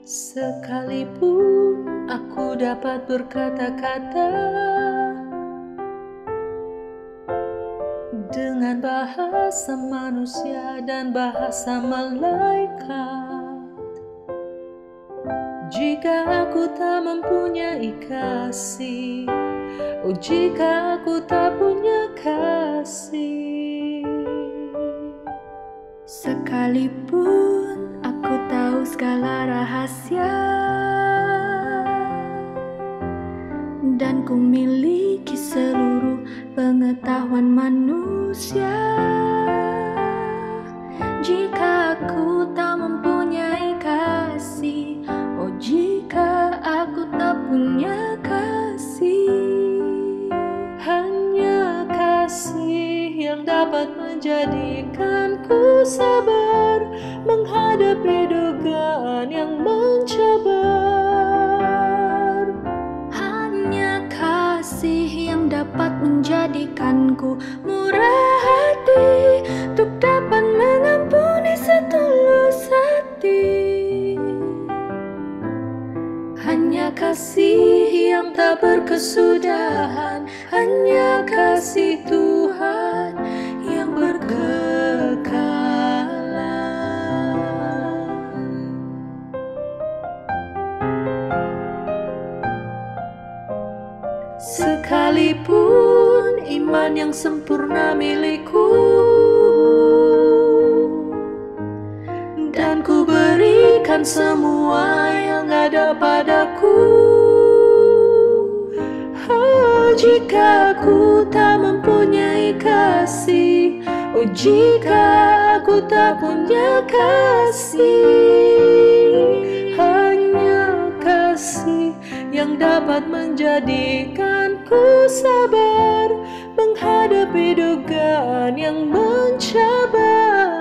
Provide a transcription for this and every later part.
Sekalipun aku dapat berkata-kata dengan bahasa manusia dan bahasa malaikat, jika aku tak mempunyai kasih, oh jika aku tak punya kasih. Sekalipun aku tahu segala rahasia dan ku miliki seluruh pengetahuan manusia, jika aku tak mempunyai kasih, oh jika aku tak punya kasih, hanya kasih yang dapat menjadikanku sabar menghadapi dugaan yang mencabar. Hanya kasih yang dapat menjadikanku murah hati untuk dapat mengampuni setulus hati. Hanya kasih yang tak berkesudahan, hanya kasih Tuhan yang berkekalan. Sekalipun iman yang sempurna milikku dan ku berikan semua yang ada padaku, jika aku tak mempunyai kasih, oh jika aku tak punya kasih, hanya kasih yang dapat menjadikanku sabar menghadapi dugaan yang mencabar.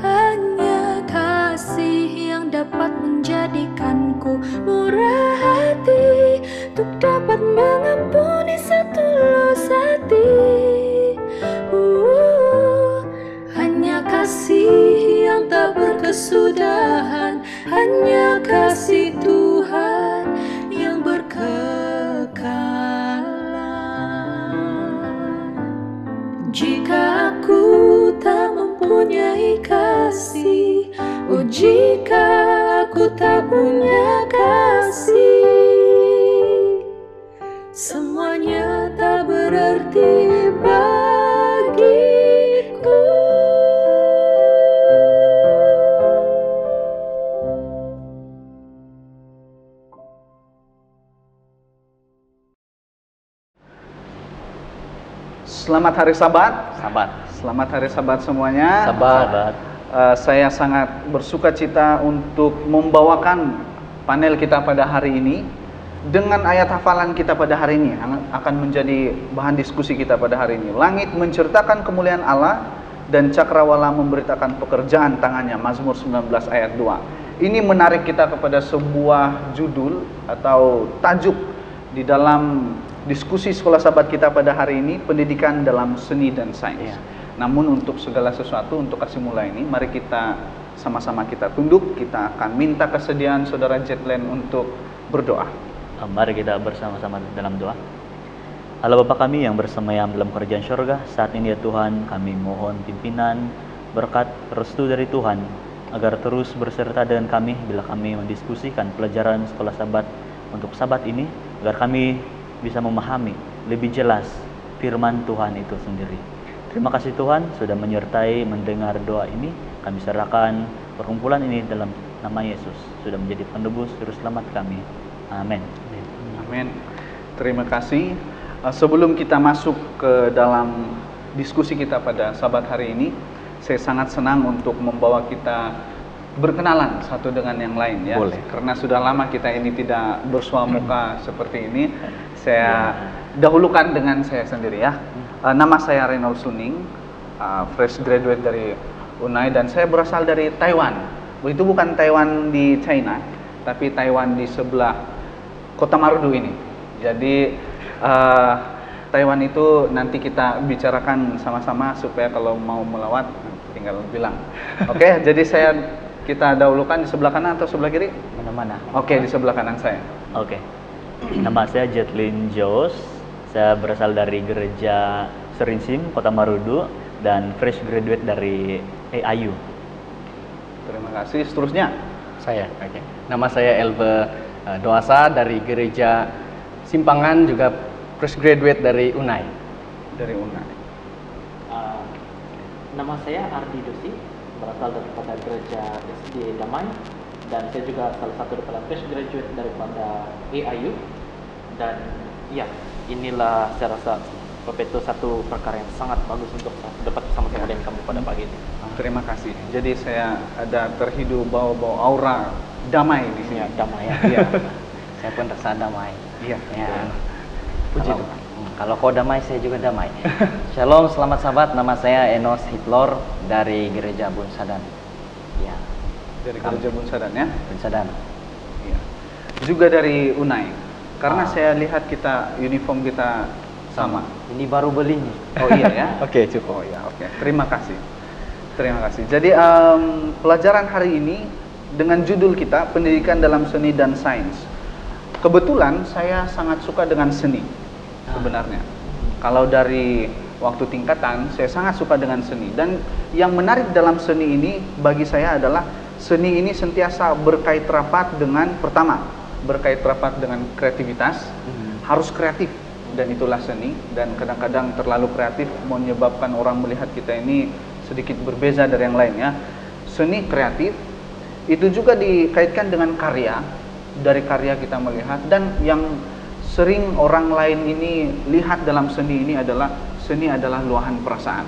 Hanya kasih yang dapat menjadikanku murah hati untuk dapat mengampuni setulus hati. Hanya kasih yang tak berkesudahan, hanya kasih Tuhan yang berkekalan. Jika aku tak mempunyai kasih, oh jika aku tak punya kasih, semuanya tak berarti bagiku. Selamat Hari Sabat. Selamat Hari Sabat semuanya. Sabat. Saya sangat bersuka cita untuk membawakan panel kita pada hari ini dengan ayat hafalan kita pada hari ini akan menjadi bahan diskusi kita pada hari ini. Langit menceritakan kemuliaan Allah dan cakrawala memberitakan pekerjaan tangannya. Mazmur 19 ayat 2. Ini menarik kita kepada sebuah judul atau tajuk di dalam diskusi sekolah sahabat kita pada hari ini, pendidikan dalam seni dan sains. Namun untuk segala sesuatu, untuk kasih mulai ini, mari kita sama-sama kita tunduk. Kita akan minta kesediaan saudara Jetland untuk berdoa. Mari kita bersama-sama dalam doa. Allah Bapa kami yang bersemayam dalam kerajaan syurga, saat ini ya Tuhan, kami mohon pimpinan, berkat, restu dari Tuhan, agar terus berserta dengan kami bila kami mendiskusikan pelajaran sekolah sahabat untuk sahabat ini, agar kami bisa memahami lebih jelas firman Tuhan itu sendiri. Terima kasih Tuhan sudah menyertai mendengar doa ini. Kami serahkan perkumpulan ini dalam nama Yesus, sudah menjadi penebus juru selamat kami. Amin. Amin. Terima kasih. Sebelum kita masuk ke dalam diskusi kita pada sabat hari ini, saya sangat senang untuk membawa kita berkenalan satu dengan yang lain ya. Boleh. Karena sudah lama kita ini tidak bersua muka seperti ini. Saya dahulukan dengan saya sendiri ya. Nama saya Reynald Suning, fresh graduate dari UNAI, dan saya berasal dari Taiwan. Itu bukan Taiwan di China, tapi Taiwan di sebelah Kota Marudu ini. Jadi Taiwan itu nanti kita bicarakan sama-sama supaya kalau mau melawat tinggal bilang. Oke, jadi saya Kita dahulukan di sebelah kanan atau sebelah kiri? Mana-mana. Oke, di sebelah kanan saya. Oke. Nama saya Jetlin Jos. Saya berasal dari Gereja Serinsim, Kota Marudu, dan fresh graduate dari AIU. Terima kasih. Seterusnya, Saya, oke. Nama saya Elbe Doasa dari Gereja Simpangan, juga fresh graduate dari UNAI. dari UNAI. Nama saya Ardi Dosi, berasal daripada Gereja SD Damai, dan saya juga salah satu daripada fresh graduate daripada AIU. Dan ya, inilah saya rasa itu satu perkara yang sangat bagus untuk dapat bersama-sama dengan kamu pada pagi ini. Terima kasih. Jadi saya ada terhidup bau-bau aura damai di sini. Ya, damai ya. Iya. Saya pun rasa damai. Iya. Ya. Puji Kalau- Tuhan. Kalau kau damai, saya juga damai. Shalom, selamat sahabat. Nama saya Enos Hitlor dari Gereja Bunsadan. Ya, Dari Gereja Bunsadan ya. Bunsadan. Iya. Juga dari UNAI. Karena Ah. saya lihat kita uniform kita sama. Ini baru beli nih. Oh iya ya. Oke, cukup. Oh ya, oke. Terima kasih. Terima kasih. Jadi pelajaran hari ini dengan judul kita Pendidikan dalam Seni dan Sains. Kebetulan saya sangat suka dengan seni sebenarnya. Kalau dari waktu tingkatan saya sangat suka dengan seni, dan yang menarik dalam seni ini bagi saya adalah seni ini sentiasa berkait rapat dengan berkait rapat dengan kreativitas. Harus kreatif, dan itulah seni. Dan kadang-kadang terlalu kreatif menyebabkan orang melihat kita ini sedikit berbeza dari yang lainnya. Seni kreatif itu juga dikaitkan dengan karya. Dari karya kita melihat, dan yang sering orang lain ini lihat dalam seni ini adalah seni adalah luahan perasaan.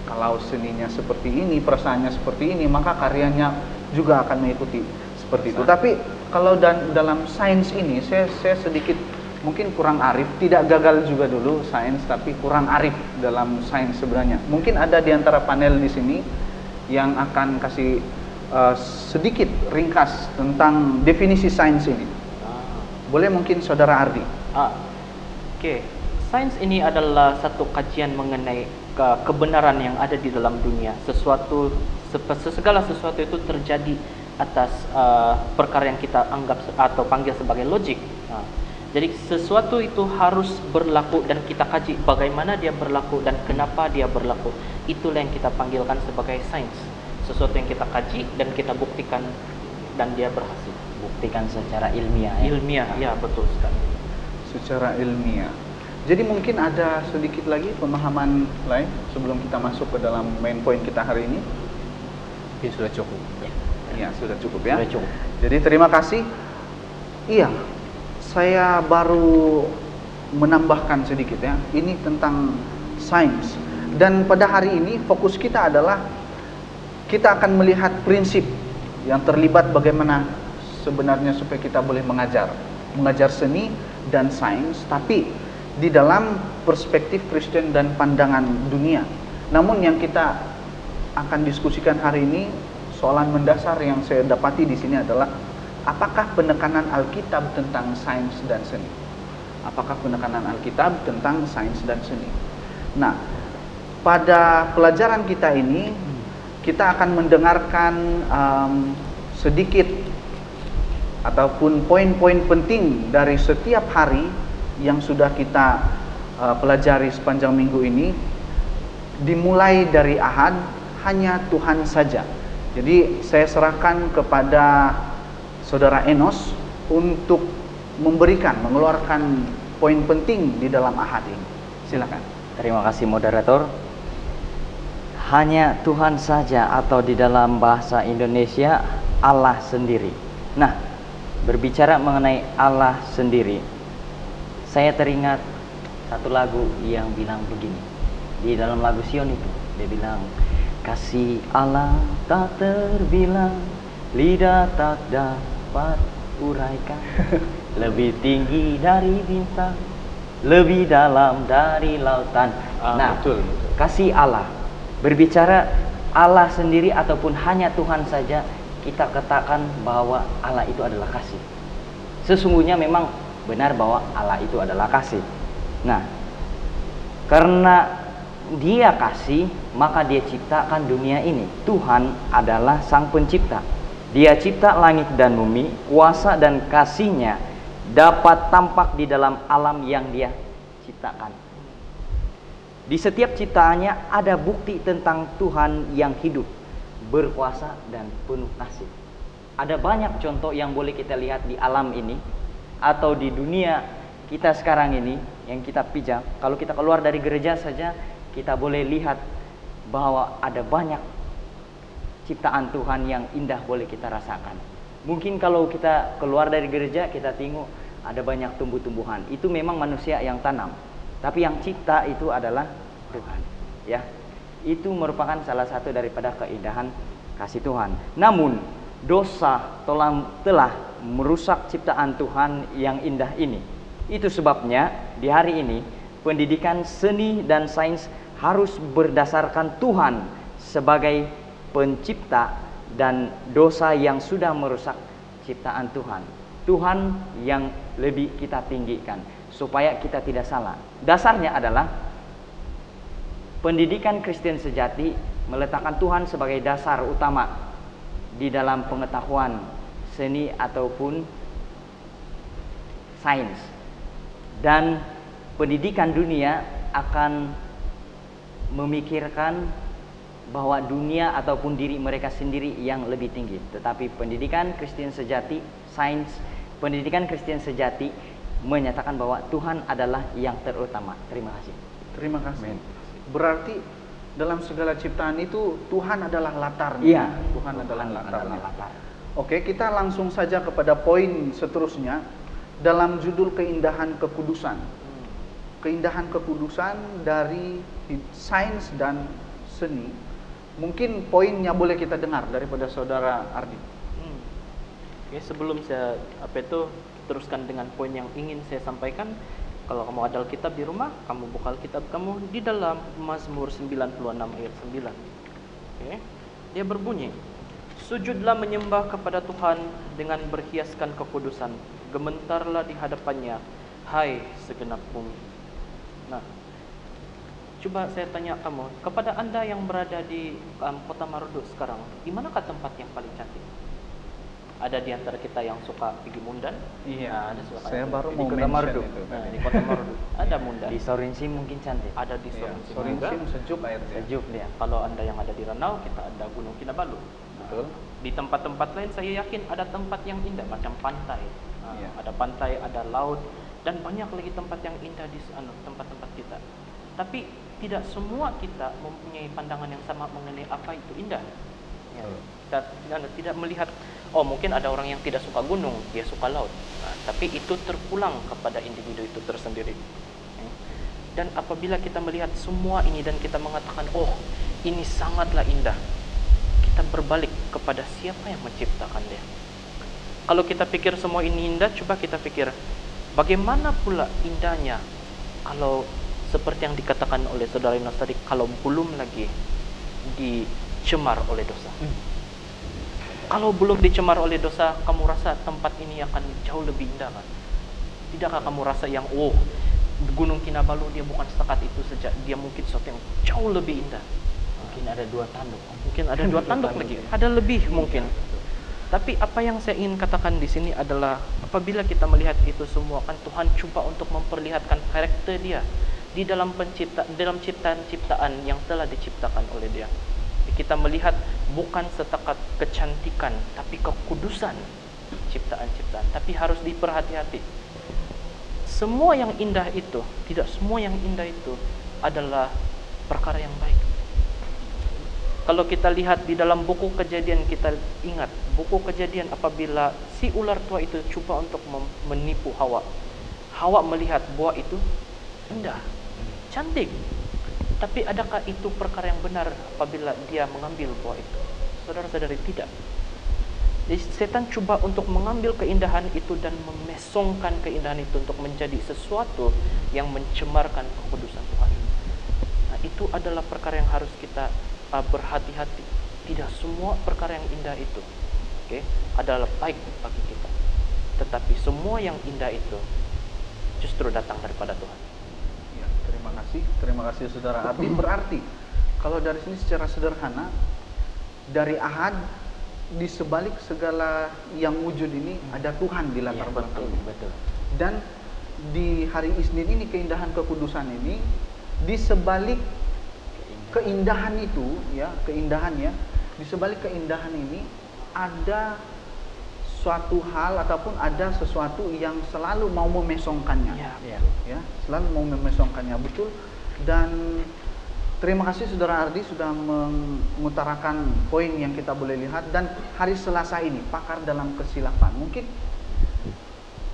Kalau seninya seperti ini, perasaannya seperti ini, maka karyanya juga akan mengikuti seperti itu. Tapi kalau dalam sains ini saya sedikit mungkin kurang arif, tidak gagal juga dulu sains, tapi kurang arif dalam sains sebenarnya. Mungkin ada di antara panel di sini yang akan kasih sedikit ringkas tentang definisi sains ini. Boleh mungkin Saudara Ardi? Oke. Sains ini adalah satu kajian mengenai kebenaran yang ada di dalam dunia. Segala sesuatu itu terjadi atas perkara yang kita anggap atau panggil sebagai logik. Jadi sesuatu itu harus berlaku dan kita kaji bagaimana dia berlaku dan kenapa dia berlaku. Itulah yang kita panggilkan sebagai sains. Sesuatu yang kita kaji dan kita buktikan dan dia berhasil. Buktikan secara ilmiah. Ya. Ilmiah, ya betul sekali. Secara ilmiah. Jadi mungkin ada sedikit lagi pemahaman lain sebelum kita masuk ke dalam main point kita hari ini. Mungkin sudah cukup. Iya, sudah cukup ya. Sudah cukup. Jadi terima kasih. Iya, saya baru menambahkan sedikit ya. Ini tentang sains. Dan pada hari ini fokus kita adalah kita akan melihat prinsip yang terlibat bagaimana sebenarnya supaya kita boleh mengajar seni dan sains, tapi di dalam perspektif Kristen dan pandangan dunia. Namun yang kita akan diskusikan hari ini, soalan mendasar yang saya dapati di sini adalah apakah penekanan Alkitab tentang sains dan seni? Apakah penekanan Alkitab tentang sains dan seni? Nah, pada pelajaran kita ini kita akan mendengarkan sedikit ataupun poin-poin penting dari setiap hari yang sudah kita pelajari sepanjang minggu ini. Dimulai dari Ahad, hanya Tuhan saja. Jadi saya serahkan kepada Saudara Enos untuk mengeluarkan poin penting di dalam Ahad ini. Silakan. Terima kasih moderator. Hanya Tuhan saja, atau di dalam bahasa Indonesia Allah sendiri. Nah, berbicara mengenai Allah sendiri, saya teringat satu lagu yang bilang begini. Di dalam lagu Sion itu dia bilang, kasih Allah tak terbilang, lidah tak dapat uraikan, lebih tinggi dari bintang, lebih dalam dari lautan. Nah, betul. kasih Allah, berbicara Allah sendiri ataupun hanya Tuhan saja, kita katakan bahwa Allah itu adalah kasih. Sesungguhnya memang benar bahwa Allah itu adalah kasih. Nah, karena Dia kasih, maka Dia ciptakan dunia ini. Tuhan adalah Sang Pencipta. Dia cipta langit dan bumi, kuasa dan kasih-Nya dapat tampak di dalam alam yang Dia ciptakan. Di setiap ciptaannya ada bukti tentang Tuhan yang hidup, berkuasa dan penuh kasih. Ada banyak contoh yang boleh kita lihat di alam ini atau di dunia kita sekarang ini yang kita pijak. Kalau kita keluar dari gereja saja, kita boleh lihat bahwa ada banyak ciptaan Tuhan yang indah boleh kita rasakan. Mungkin kalau kita keluar dari gereja, kita tengok ada banyak tumbuh-tumbuhan. Itu memang manusia yang tanam. Tapi yang cipta itu adalah Tuhan. Ya, itu merupakan salah satu daripada keindahan kasih Tuhan. Namun dosa telah merusak ciptaan Tuhan yang indah ini. Itu sebabnya di hari ini pendidikan seni dan sains harus berdasarkan Tuhan sebagai pencipta dan dosa yang sudah merusak ciptaan Tuhan. Tuhan yang lebih kita tinggikan supaya kita tidak salah. Dasarnya adalah pendidikan Kristen sejati meletakkan Tuhan sebagai dasar utama di dalam pengetahuan seni ataupun sains. Dan pendidikan dunia akan memikirkan bahwa dunia ataupun diri mereka sendiri yang lebih tinggi. Tetapi pendidikan Kristen sejati, sains, pendidikan Kristen sejati menyatakan bahwa Tuhan adalah yang terutama. Terima kasih. Terima kasih. Berarti dalam segala ciptaan itu Tuhan adalah latarnya. Iya, Tuhan adalah latarnya. latar. Oke, kita langsung saja kepada poin seterusnya dalam judul keindahan kekudusan. Keindahan kekudusan dari sains dan seni. Mungkin poinnya boleh kita dengar daripada saudara Ardi. Oke, sebelum saya teruskan dengan poin yang ingin saya sampaikan. Kalau kamu ada Alkitab di rumah, kamu buka Alkitab kamu di dalam Mazmur 96 ayat 9. Oke. Dia berbunyi, sujudlah menyembah kepada Tuhan dengan berhiaskan kekudusan. Gementarlah di hadapannya, hai segenap bumi. Nah, coba saya tanya kamu, kepada Anda yang berada di kota Marudu sekarang, di manakah tempat yang paling cantik? Ada di antara kita yang suka pergi Mundan? Iya, ada suka saya baru di mau Kota mention Marudu. itu. Nah, di kota Marudu ada Mundan. Di Sorinsi mungkin cantik. Ada di Iya, Sorinsi juga. Sorinsim sejuk airnya. Sejuk dia. Kalau Anda yang ada di Ranau, kita ada Gunung Kinabalu. Betul. Di tempat-tempat lain saya yakin ada tempat yang indah macam pantai. Iya. Ada pantai, ada laut, dan banyak lagi tempat yang indah di tempat-tempat kita. Tapi tidak semua kita mempunyai pandangan yang sama mengenai apa itu indah. Ya. Kita tidak melihat, oh mungkin ada orang yang tidak suka gunung, dia suka laut. Nah, tapi itu terpulang kepada individu itu tersendiri. Ya. Dan apabila kita melihat semua ini dan kita mengatakan, oh ini sangatlah indah, kita berbalik kepada siapa yang menciptakan dia. Kalau kita pikir semua ini indah, coba kita pikir bagaimana pula indahnya kalau seperti yang dikatakan oleh saudara Yunus tadi, kalau belum lagi dicemar oleh dosa. Kalau belum dicemar oleh dosa, kamu rasa tempat ini akan jauh lebih indah kan? Tidakkah kamu rasa yang Gunung Kinabalu dia bukan setakat itu saja, dia mungkin sesuatu yang jauh lebih indah. Mungkin ada 2 tanduk. Mungkin ada 2 tanduk lagi, ada lebih mungkin. Tapi apa yang saya ingin katakan di sini adalah apabila kita melihat itu semua, kan Tuhan coba untuk memperlihatkan karakter Dia di dalam ciptaan-ciptaan yang telah diciptakan oleh Dia. Kita melihat bukan setakat kecantikan, tapi kekudusan ciptaan-ciptaan. Tapi harus diperhati-hati. Semua yang indah itu, tidak semua yang indah itu adalah perkara yang baik. Kalau kita lihat di dalam buku Kejadian, kita ingat buku Kejadian apabila si ular tua itu coba untuk menipu Hawa. Hawa melihat buah itu indah, cantik. Tapi adakah itu perkara yang benar apabila dia mengambil buah itu? Saudara-saudari, tidak. Jadi setan coba untuk mengambil keindahan itu dan memesongkan keindahan itu untuk menjadi sesuatu yang mencemarkan kekudusan Tuhan. Nah, itu adalah perkara yang harus kita berhati-hati. Tidak semua perkara yang indah itu, adalah baik bagi kita. Tetapi semua yang indah itu justru datang daripada Tuhan. Ya, terima Terima kasih Saudara Ardi. Berarti kalau dari sini secara sederhana, dari Ahad di sebalik segala yang wujud ini ada Tuhan di latar belakang. Betul. Dan di hari Isnin ini keindahan kekudusan ini di sebalik keindahan itu ya, keindahannya di sebalik keindahan ini ada suatu hal ataupun ada sesuatu yang selalu mau memesongkannya. Ya, selalu mau memesongkannya, betul. Dan terima kasih Saudara Ardi sudah mengutarakan poin yang kita boleh lihat. Dan hari Selasa ini pakar dalam kesilapan. Mungkin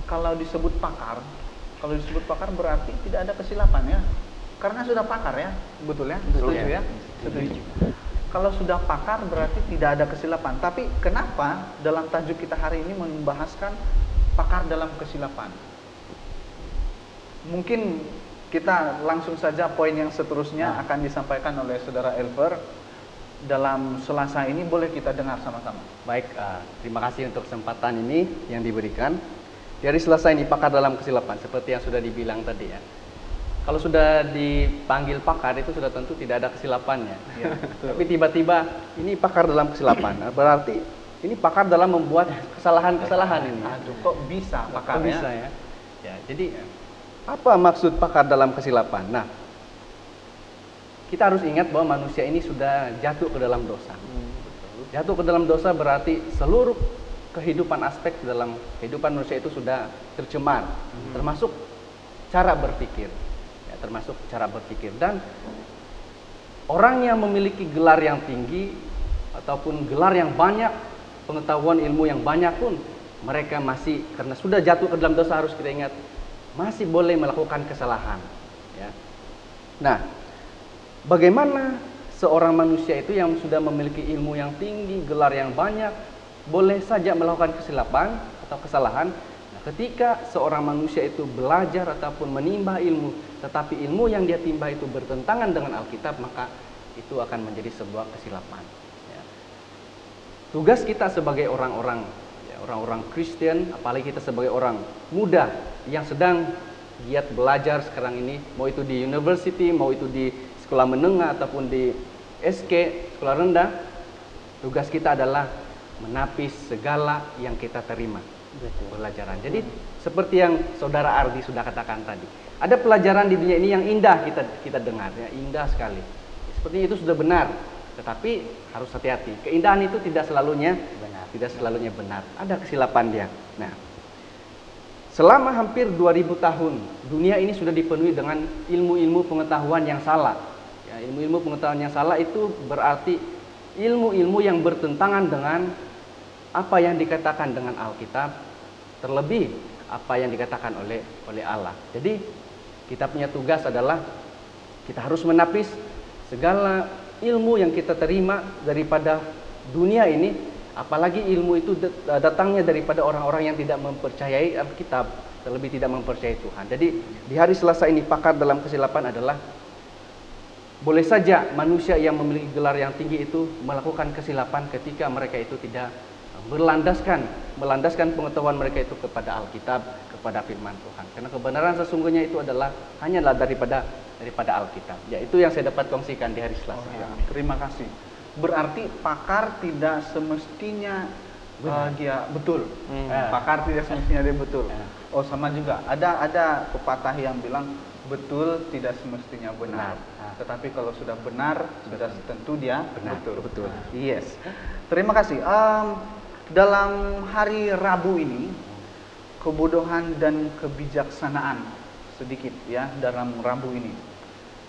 kalau disebut pakar berarti tidak ada kesilapan ya. Karena sudah pakar ya, betul ya? Setuju ya? Setuju. Kalau sudah pakar berarti tidak ada kesilapan. Tapi kenapa dalam tajuk kita hari ini membahaskan pakar dalam kesilapan? Mungkin kita langsung saja poin yang seterusnya akan disampaikan oleh Saudara Elver dalam Selasa ini, boleh kita dengar sama-sama. Baik, terima kasih untuk kesempatan ini yang diberikan. Di hari Selasa ini pakar dalam kesilapan, seperti yang sudah dibilang tadi ya. Kalau sudah dipanggil pakar itu sudah tentu tidak ada kesilapannya. Ya, tapi tiba-tiba ini pakar dalam kesilapan, berarti ini pakar dalam membuat kesalahan-kesalahan ini. Aduh, kok bisa pakar bisa ya? Ya, jadi apa maksud pakar dalam kesilapan? Nah, kita harus ingat bahwa manusia ini sudah jatuh ke dalam dosa. Jatuh ke dalam dosa berarti seluruh kehidupan aspek dalam kehidupan manusia itu sudah tercemar, termasuk cara berpikir. Termasuk cara berpikir. Dan orang yang memiliki gelar yang tinggi ataupun gelar yang banyak, pengetahuan ilmu yang banyak pun mereka masih, karena sudah jatuh ke dalam dosa, harus kita ingat masih boleh melakukan kesalahan ya. Nah, bagaimana seorang manusia itu yang sudah memiliki ilmu yang tinggi, gelar yang banyak, boleh saja melakukan kesilapan atau kesalahan? Ketika seorang manusia itu belajar ataupun menimba ilmu, tetapi ilmu yang dia timba itu bertentangan dengan Alkitab, maka itu akan menjadi sebuah kesilapan. Ya. Tugas kita sebagai orang-orang Kristen, apalagi kita sebagai orang muda yang sedang giat belajar sekarang ini, mau itu di university, mau itu di sekolah menengah ataupun di SK, sekolah rendah, tugas kita adalah menapis segala yang kita terima. Pelajaran. Jadi seperti yang Saudara Ardi sudah katakan tadi, ada pelajaran di dunia ini yang indah kita dengar ya, indah sekali. Sepertinya itu sudah benar, tetapi harus hati-hati. Keindahan itu tidak selalunya benar. Ada kesilapan dia. Nah, selama hampir 2000 tahun dunia ini sudah dipenuhi dengan ilmu-ilmu pengetahuan yang salah. Ya, ilmu-ilmu pengetahuan yang salah itu berarti ilmu-ilmu yang bertentangan dengan apa yang dikatakan dengan Alkitab, terlebih apa yang dikatakan oleh Allah. Jadi kita punya tugas adalah kita harus menapis segala ilmu yang kita terima daripada dunia ini, apalagi ilmu itu datangnya daripada orang-orang yang tidak mempercayai Alkitab, terlebih tidak mempercayai Tuhan. Jadi di hari Selasa ini pakar dalam kesilapan adalah boleh saja manusia yang memiliki gelar yang tinggi itu melakukan kesilapan ketika mereka itu tidak melandaskan pengetahuan mereka itu kepada Alkitab, kepada firman Tuhan. Karena kebenaran sesungguhnya itu hanyalah daripada Alkitab. Ya, itu yang saya dapat kongsikan di hari Selasa. Terima kasih. Berarti pakar tidak semestinya dia betul. Pakar tidak semestinya dia betul. Oh, sama juga. Ada pepatah yang bilang betul tidak semestinya benar. Tetapi kalau sudah benar, sudah tentu dia betul. Yes. Terima kasih. Dalam hari Rabu ini, kebodohan dan kebijaksanaan, sedikit ya dalam Rabu ini.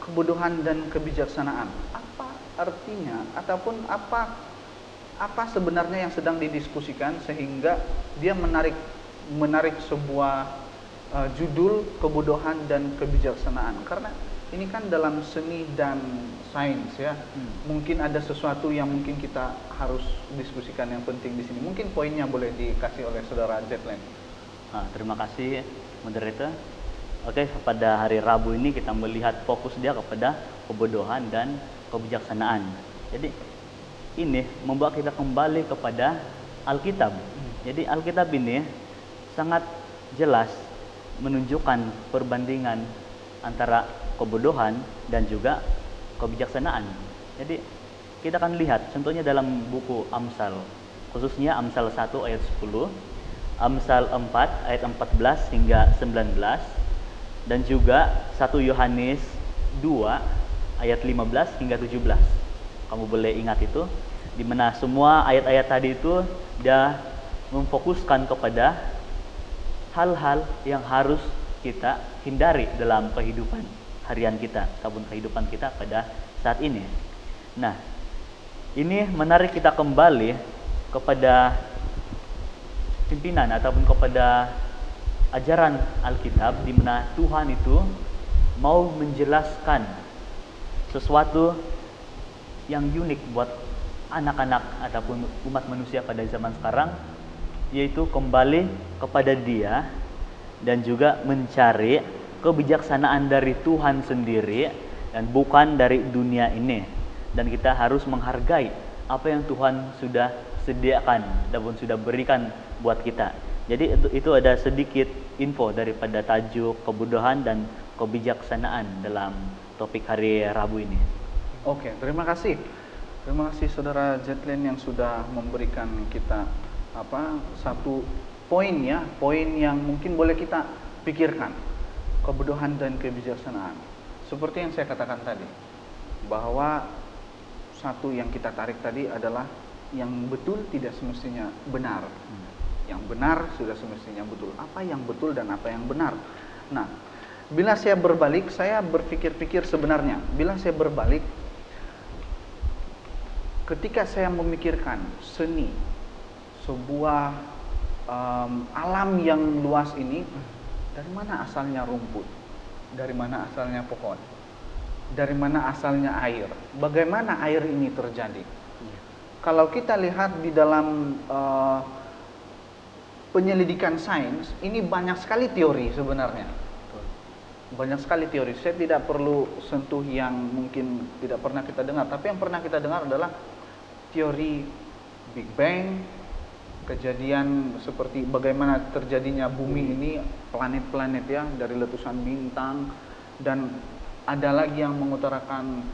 Kebodohan dan kebijaksanaan, apa artinya ataupun apa sebenarnya yang sedang didiskusikan sehingga dia menarik sebuah judul kebodohan dan kebijaksanaan? Karena ini kan dalam seni dan sains ya. Mungkin ada sesuatu yang mungkin kita harus diskusikan yang penting di sini. Mungkin poinnya boleh dikasih oleh Saudara Jetland. Terima kasih moderator. Oke, pada hari Rabu ini kita melihat fokus dia kepada kebodohan dan kebijaksanaan. Jadi ini membawa kita kembali kepada Alkitab. Jadi Alkitab ini sangat jelas menunjukkan perbandingan antara kebodohan dan juga kebijaksanaan. Jadi kita akan lihat contohnya dalam buku Amsal, khususnya Amsal 1 ayat 10, Amsal 4 ayat 14 hingga 19, dan juga 1 Yohanes 2 ayat 15 hingga 17. Kamu boleh ingat itu, di mana semua ayat-ayat tadi itu dia memfokuskan kepada hal-hal yang harus kita hindari dalam kehidupan harian kita ataupun kehidupan kita pada saat ini. Nah, ini menarik kita kembali kepada pimpinan ataupun kepada ajaran Alkitab, di mana Tuhan itu mau menjelaskan sesuatu yang unik buat anak-anak ataupun umat manusia pada zaman sekarang, yaitu kembali kepada Dia dan juga mencari kebijaksanaan dari Tuhan sendiri dan bukan dari dunia ini. Dan kita harus menghargai apa yang Tuhan sudah sediakan dan sudah berikan buat kita. Jadi itu ada sedikit info daripada tajuk kebodohan dan kebijaksanaan dalam topik hari Rabu ini. Oke, terima kasih. Terima kasih Saudara Jetlin yang sudah memberikan kita satu poin ya, poin yang mungkin boleh kita pikirkan. Kebodohan dan kebijaksanaan. Seperti yang saya katakan tadi, bahwa satu yang kita tarik tadi adalah yang betul tidak semestinya benar. Yang benar sudah semestinya betul. Apa yang betul dan apa yang benar. Nah, bila saya berbalik, saya berpikir-pikir sebenarnya. Bila saya berbalik, ketika saya memikirkan seni, sebuah alam yang luas ini, dari mana asalnya rumput? Dari mana asalnya pohon? Dari mana asalnya air? Bagaimana air ini terjadi? Kalau kita lihat di dalam penyelidikan sains, ini banyak sekali teori sebenarnya. Banyak sekali teori. Saya tidak perlu sentuh yang mungkin tidak pernah kita dengar, tapi yang pernah kita dengar adalah teori Big Bang, kejadian seperti bagaimana terjadinya bumi ini, planet-planet ya, dari letusan bintang, dan ada lagi yang mengutarakan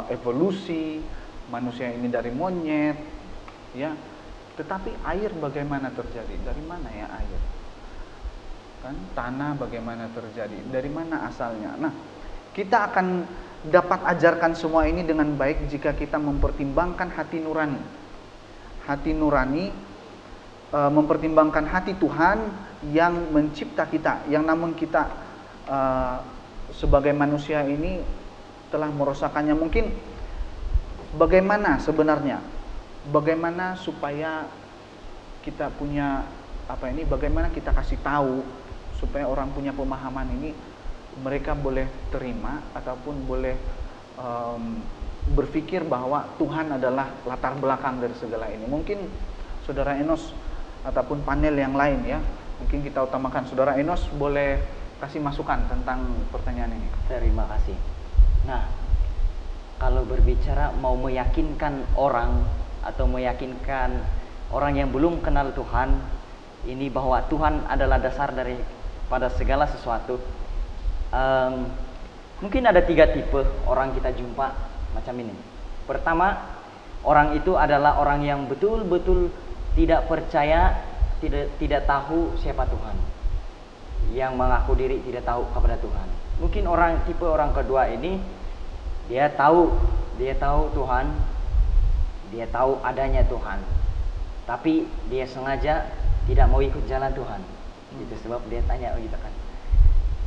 evolusi manusia ini dari monyet, ya. Tetapi air bagaimana terjadi? Dari mana ya air? Kan tanah bagaimana terjadi? Dari mana asalnya? Nah, kita akan dapat ajarkan semua ini dengan baik jika kita mempertimbangkan hati nurani. Hati nurani mempertimbangkan hati Tuhan yang mencipta kita, yang namun kita sebagai manusia ini telah merusakannya. Mungkin bagaimana sebenarnya, bagaimana supaya kita punya bagaimana kita kasih tahu supaya orang punya pemahaman ini, mereka boleh terima ataupun boleh berpikir bahwa Tuhan adalah latar belakang dari segala ini. Mungkin Saudara Enos ataupun panel yang lain ya, mungkin kita utamakan. Saudara Enos boleh kasih masukan tentang pertanyaan ini. Terima kasih. Nah, kalau berbicara mau meyakinkan orang atau meyakinkan orang yang belum kenal Tuhan ini bahwa Tuhan adalah dasar pada segala sesuatu, mungkin ada 3 tipe orang kita jumpa macam ini. Pertama, orang itu adalah orang yang betul-betul tidak percaya, tidak tahu siapa Tuhan, yang mengaku diri tidak tahu kepada Tuhan. Mungkin tipe orang kedua ini dia tahu Tuhan, dia tahu adanya Tuhan, tapi dia sengaja tidak mau ikut jalan Tuhan. Itu sebab dia tanya gitu kan.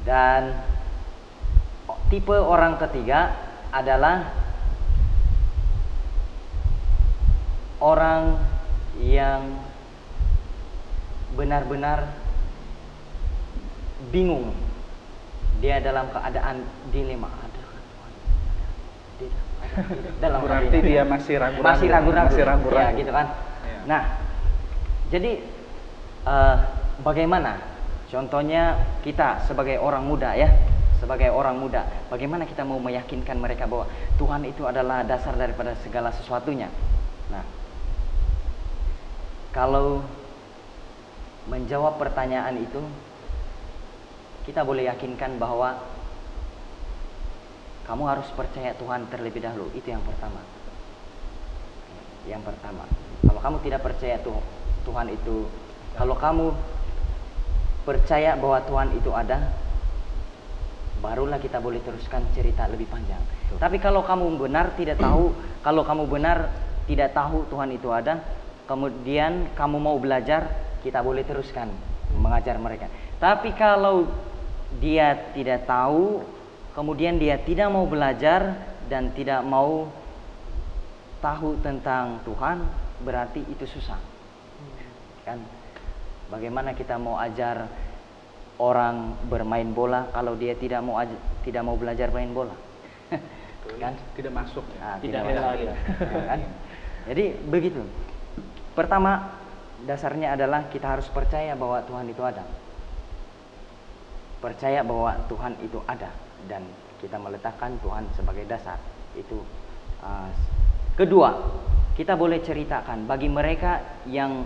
Dan tipe orang ketiga adalah orang yang benar-benar bingung. Dia dalam keadaan dilema. Berarti dia masih ragu-ragu. Ya, gitu kan. Ya. Nah, jadi bagaimana? Contohnya kita sebagai orang muda ya, bagaimana kita mau meyakinkan mereka bahwa Tuhan itu adalah dasar daripada segala sesuatunya? Nah, kalau menjawab pertanyaan itu, kita boleh yakinkan bahwa kamu harus percaya Tuhan terlebih dahulu. Itu yang pertama. Yang pertama, kalau kamu tidak percaya Tuhan itu, kalau kamu percaya bahwa Tuhan itu ada, barulah kita boleh teruskan cerita lebih panjang. Tapi kalau kamu benar tidak tahu, kalau kamu benar tidak tahu Tuhan itu ada, kemudian kamu mau belajar, kita boleh teruskan mengajar mereka. Tapi kalau dia tidak tahu, kemudian dia tidak mau belajar dan tidak mau tahu tentang Tuhan, berarti itu susah. Kan? Bagaimana kita mau ajar orang bermain bola kalau dia tidak mau belajar main bola? Kan? Tidak masuk ya. Tidak masuk. rela ya. Kan? Jadi begitu. Pertama, dasarnya adalah kita harus percaya bahwa Tuhan itu ada. Percaya bahwa Tuhan itu ada dan kita meletakkan Tuhan sebagai dasar. Itu kedua, kita boleh ceritakan bagi mereka yang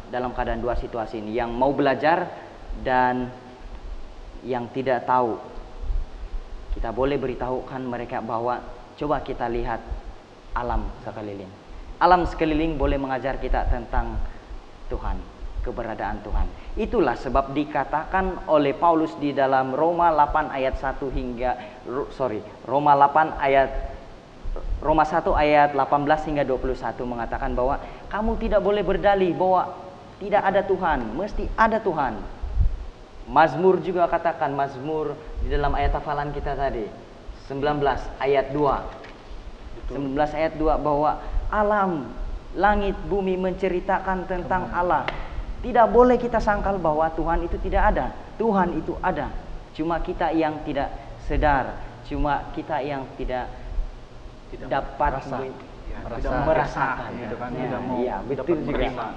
dalam keadaan dua situasi ini, yang mau belajar dan yang tidak tahu. Kita boleh beritahukan mereka bahwa coba kita lihat alam sekeliling. Alam sekeliling boleh mengajar kita tentang Tuhan, keberadaan Tuhan. Itulah sebab dikatakan oleh Paulus di dalam Roma 8 ayat 1 Roma 1 ayat 18 hingga 21 mengatakan bahwa kamu tidak boleh berdalih bahwa tidak ada Tuhan, mesti ada Tuhan. Mazmur juga katakan, Mazmur di dalam ayat hafalan kita tadi 19 ayat 2. 19 ayat 2 bahwa alam, langit, bumi menceritakan tentang Allah. Tidak boleh kita sangkal bahwa Tuhan itu tidak ada. Tuhan itu ada. Cuma kita yang tidak sadar, cuma kita yang tidak dapat merasakan. Iya, betul juga.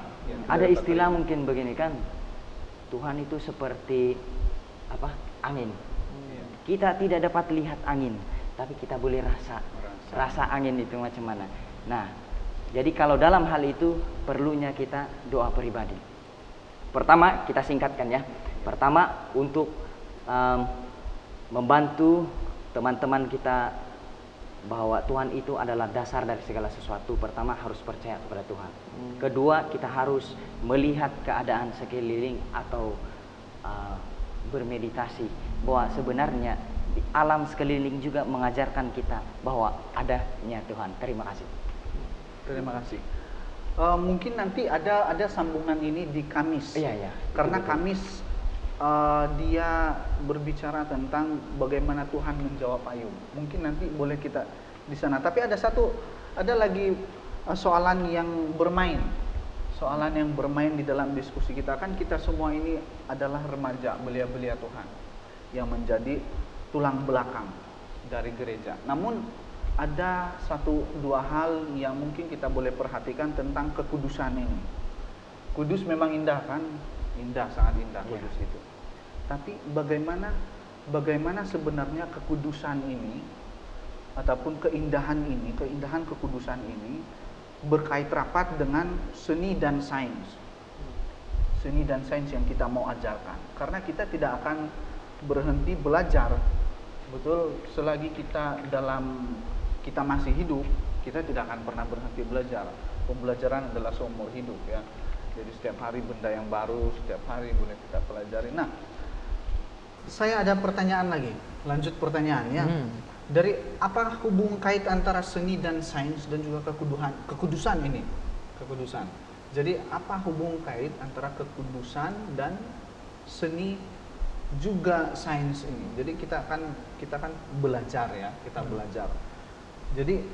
Ada istilah mungkin begini kan, Tuhan itu seperti apa? Angin. Kita tidak dapat lihat angin, tapi kita boleh rasa angin itu macam mana. Nah, jadi kalau dalam hal itu perlunya kita doa pribadi. Pertama, kita singkatkan ya. Pertama, untuk membantu teman-teman kita bahwa Tuhan itu adalah dasar dari segala sesuatu. Pertama, harus percaya kepada Tuhan. Kedua, kita harus melihat keadaan sekeliling atau bermeditasi bahwa sebenarnya di alam sekeliling juga mengajarkan kita bahwa adanya Tuhan. Terima kasih. Terima kasih. Mungkin nanti ada sambungan ini di Kamis. Iya. Karena Kamis dia berbicara tentang bagaimana Tuhan menjawab Ayub. Mungkin nanti boleh kita di sana. Tapi ada lagi soalan yang bermain. Soalan yang bermain di dalam diskusi kita. Kan kita semua ini adalah remaja, belia-belia Tuhan yang menjadi tulang belakang dari gereja. Namun ada dua hal yang mungkin kita boleh perhatikan tentang kekudusan ini. Kudus memang indah kan? Indah, sangat indah kudus itu. Tapi bagaimana sebenarnya kekudusan ini ataupun keindahan kekudusan ini berkait rapat dengan seni dan sains. Seni dan sains yang kita mau ajarkan. Karena kita tidak akan berhenti belajar. Betul, selagi kita masih hidup, kita tidak akan pernah berhenti belajar. Pembelajaran adalah seumur hidup ya. Jadi setiap hari benda yang baru, setiap hari boleh kita pelajari. Nah, saya ada pertanyaan lagi. Lanjut pertanyaan ya. Dari apa hubung kait antara seni dan sains dan juga kekudusan ini? Kekudusan. Jadi apa hubung kait antara kekudusan dan seni juga sains ini? Jadi kita kan belajar ya, kita belajar. Jadi